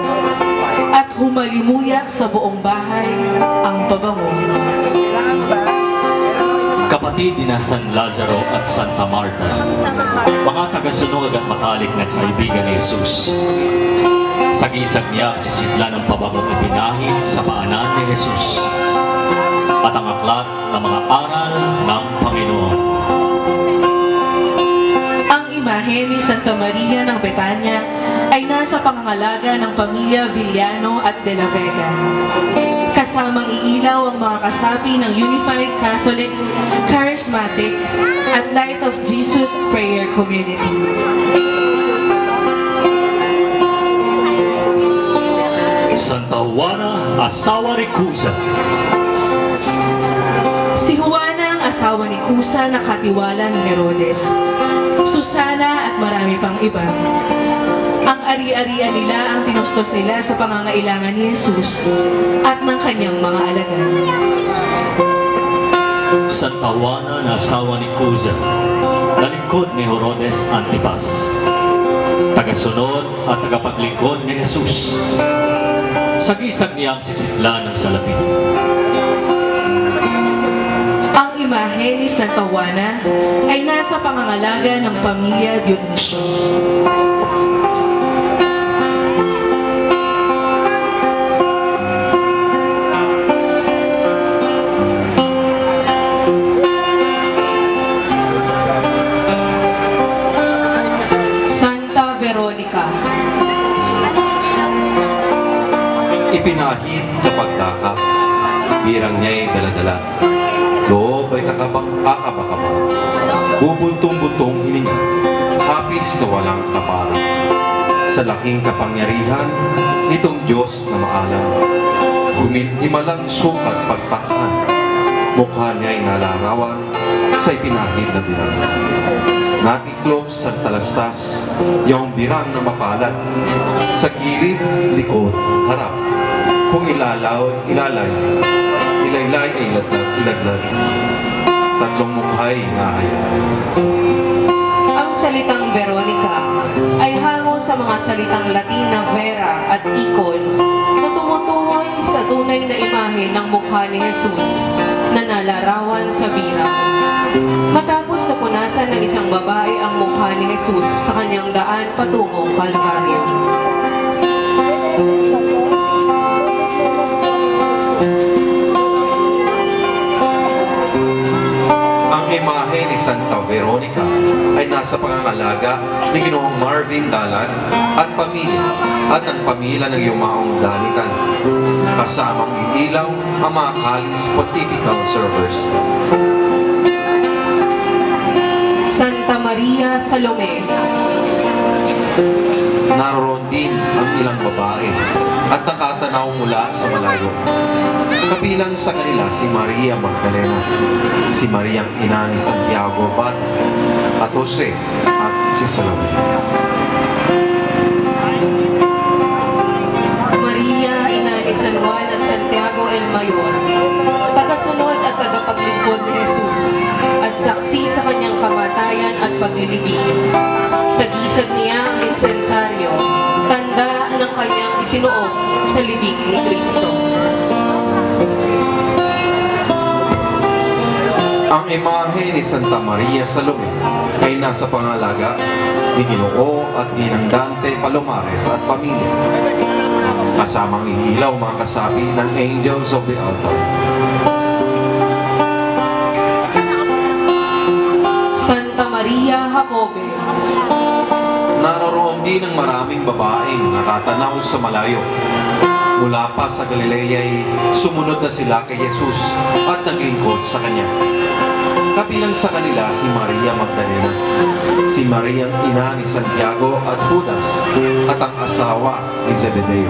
Speaker 9: at humalimuyak sa buong bahay ang pabango.
Speaker 3: Kapatid ni San Lazaro at Santa Marta, mga tagasunog at matalik na kaibigan ni Jesus. Sagisag niya si sidla ng pabangong ipinahid sa paanan ni Jesus at ang aklat ng mga aral ng Panginoon.
Speaker 9: Ang imahe ni Santa Maria ng Betania ay nasa pangangalaga ng pamilya Villano at De la Vega. Kasamang iilaw ang mga kasapi ng Unified Catholic, Charismatic at Light of Jesus Prayer Community.
Speaker 3: Santa Juana, asawa ni Cusa.
Speaker 9: Si Juana ang asawa ni Cusa na katiwala ni Herodes, Susana at marami pang iba. Ang ari-arian nila ang tinustos nila sa pangangailangan ni Jesus at ng kanyang mga alagad.
Speaker 3: Santa Juana na asawa ni Cusa, nalingkod ni Herodes Antipas, tagasunod at tagapaglingkod ni Jesus. Sagisag niya ang sisidla ng salapi.
Speaker 9: Ang imahe ni Santa Juana ay nasa pangangalaga ng pamilya Dionisio. Santa Veronica.
Speaker 4: Ipinahid kapag daka, birang niya'y daladala. Loob ay kakabakaba, bubuntong-buntong hininga, hapis na walang kapara. Sa laking kapangyarihan nitong Diyos na maalam, himalang sukat pagtakhan, mukha niya'y nalarawan sa ipinahid na birang. Natiklop sa talastas, yung birang na mapalad, sa gilid, likod, harap. Kung ilaylay ay ilaglag. Tatlong mukhay nahayag.
Speaker 2: Ang salitang Veronica ay hango sa mga salitang Latin na vera at ikon na tumutukoy sa tunay na imahe ng mukha ni Jesus. na nalarawan sa bira. Matapos napunasan ng isang babae ang mukha ni Jesus sa kanyang daan patungong Kalbaryo.
Speaker 4: Ang imahe ni Santa Veronica ay nasa pangangalaga ni Ginoong Marvin Dalan at pamilya at ang pamilya ng Yumaong Danitan. Kasamang iilaw ang mga Calis Pontifical Servers.
Speaker 2: Santa Maria Salome.
Speaker 4: Naroon din ang ilang babae at nakatanaw mula sa malayo. Kabilang sa kanila si Maria Magdalena, si Mariang ina ni Santiago Abad, at Jose at si Salome.
Speaker 2: Maria, ina ni San Juan at Santiago el Mayor, tagasunod at tagapaglingkod ni Jesus, at saksi sa kanyang kamatayan at paglilibing. Sa gisag niya ang insensaryo, tanda ng kanyang isinuog sa libing ni Kristo.
Speaker 4: Ang imahe ni Santa Maria Salome ay nasa pangalaga ni Ginoo at Ginang Dante Palomares at pamilya. Kasamang iilaw mga kasapi ng Angels of the Altar.
Speaker 2: Santa Maria Jacobe.
Speaker 4: Naroon din ang maraming babaeng nakatanaw sa malayo. Mula pa sa Galilea ay sumunod na sila kay Jesus at naglingkod sa Kanya. Kabilang sa kanila si Maria Magdalena, si Mariang ina ni Santiago at Judas, at ang asawa ni Zebedeo.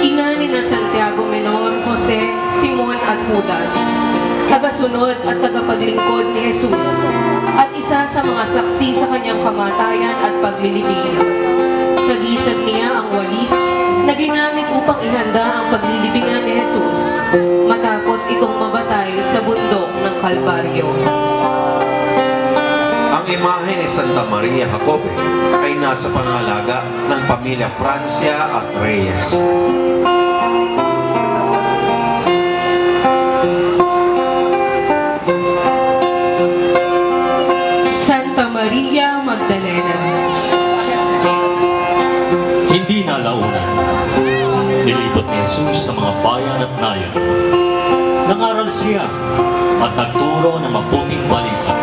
Speaker 2: Ina ni na Santiago Menor, Jose, Simon at Judas, tagasunod at tagapaglingkod ni Jesus, at isa sa mga saksi sa kanyang kamatayan at paglilibing. Sa gisag niya ang walis na ginamit upang ihanda ang paglilibingan ni Jesus matapos itong mabatay sa bundok ng Kalbaryo.
Speaker 4: Ang imahe ni Santa Maria Jacobe ay nasa pangalaga ng pamilya Francia at Reyes.
Speaker 9: Santa Maria Magdalena.
Speaker 3: Hindi nalaunan. Nilibot ni Jesus sa mga bayan at nayon. Nangaral siya at nagturo ng mabuting balita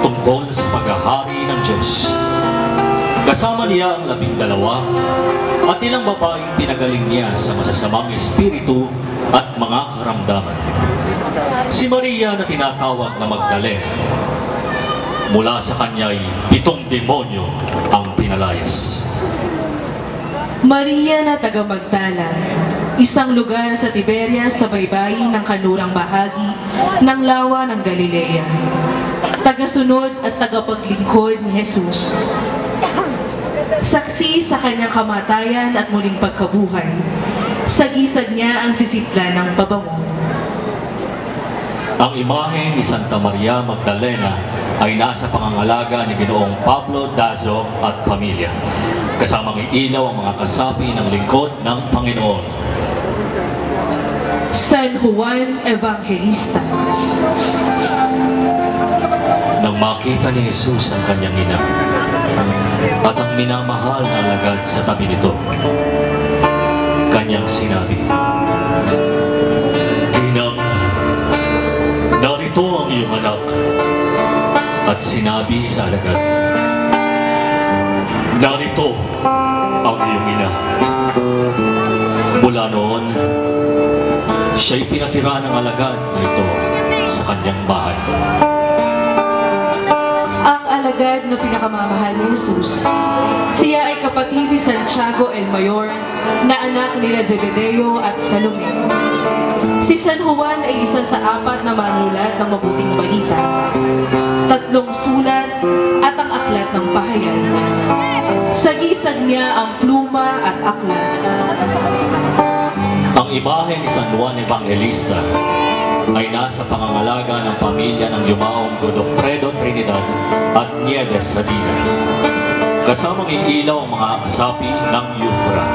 Speaker 3: tungkol sa paghahari ng Diyos. Kasama niya ang 12 at ilang babaeng pinagaling niya sa masasamang espiritu at mga karamdaman. Si Maria na tinatawag na Magdalena, mula sa kanya'y 7 demonyo ang pinalayas.
Speaker 9: Maria na taga Magdala, isang lugar sa Tiberias sa baybayin ng kanurang bahagi ng lawa ng Galilea. Tagasunod at tagapaglingkod ni Jesus. Saksi sa kanyang kamatayan at muling pagkabuhay. Sa gisag niya ang sisidlan ng pabango.
Speaker 3: Ang imahe ni Santa Maria Magdalena ay nasa pangangalaga ni Ginoong Pablo Dazo at pamilya. Kasamang iilaw ang mga kasapi ng lingkod ng Panginoon.
Speaker 9: San Juan Evangelista.
Speaker 3: Nang makita ni Jesus ang kanyang ina at ang minamahal na alagad sa tabi nito, kanyang sinabi, "Ginang, narito ang iyong anak." At sinabi sa alagad, "Narito ang iyong ina." Mula noon, siya'y pinatira ng alagad na ito sa kanyang bahay.
Speaker 9: Ang alagad na pinakamamahal ni Jesus, siya ay kapatid ni Santiago el Mayor na anak nila Zebedeo at Salome. Si San Juan ay isa sa 4 na manulat ng mabuting balita, 3 sulat at ang aklat ng pahayan. Sa gisag niya ang pluma at aklat.
Speaker 3: Ang imahe ni San Juan Evangelista ay nasa pangangalaga ng pamilya ng yumaong Godofredo Trinidad at Nieves Sadina. Kasamang iilaw ang mga kasapi ng Yufra.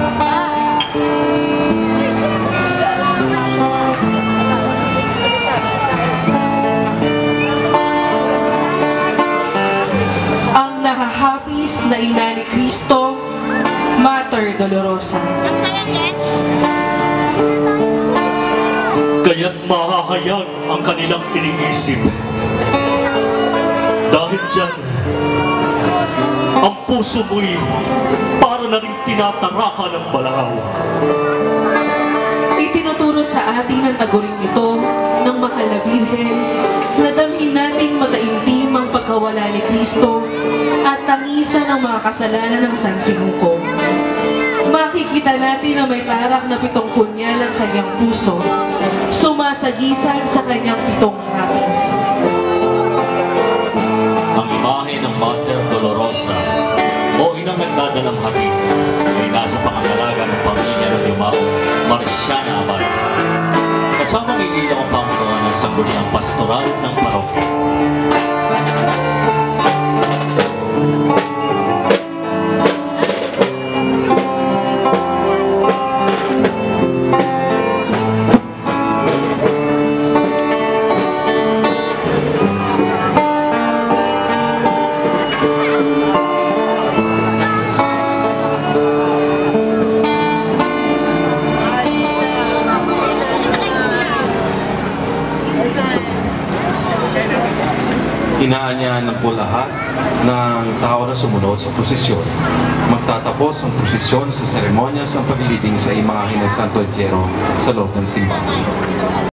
Speaker 9: Dolorosa.
Speaker 8: Ang saya, Jen.
Speaker 3: Kaya't mahahayag ang kanilang iniisip. Dahil dyan, ang puso mo'y para na rin tinataraka ng balahaw.
Speaker 9: Itinuturo sa atin ng taguring ito ng mahal na Birhen na damhin nating mataimtim ang pagkawala ni Kristo at tangisan ang mga kasalanan ng sansinuko. Makikita natin na may tarak na 7 punyal ang kanyang puso, sumasagisag sa kanyang 7 hapis.
Speaker 3: Ang imahe ng Mater Dolorosa o inang nagdadalamhati ay nasa pangangalaga ng pamilya ng Yumao Marciana Abad. Kasama ng ilaw ang pangkuha ng sangguniang pastoral ng parokya.
Speaker 4: Inaanyahan ng po lahat ng tao na sumunod sa prosesyon. Magtatapos ang prosesyon sa seremonyas ng paglilibing sa imahe ng Santo Entierro sa loob ng simbahan.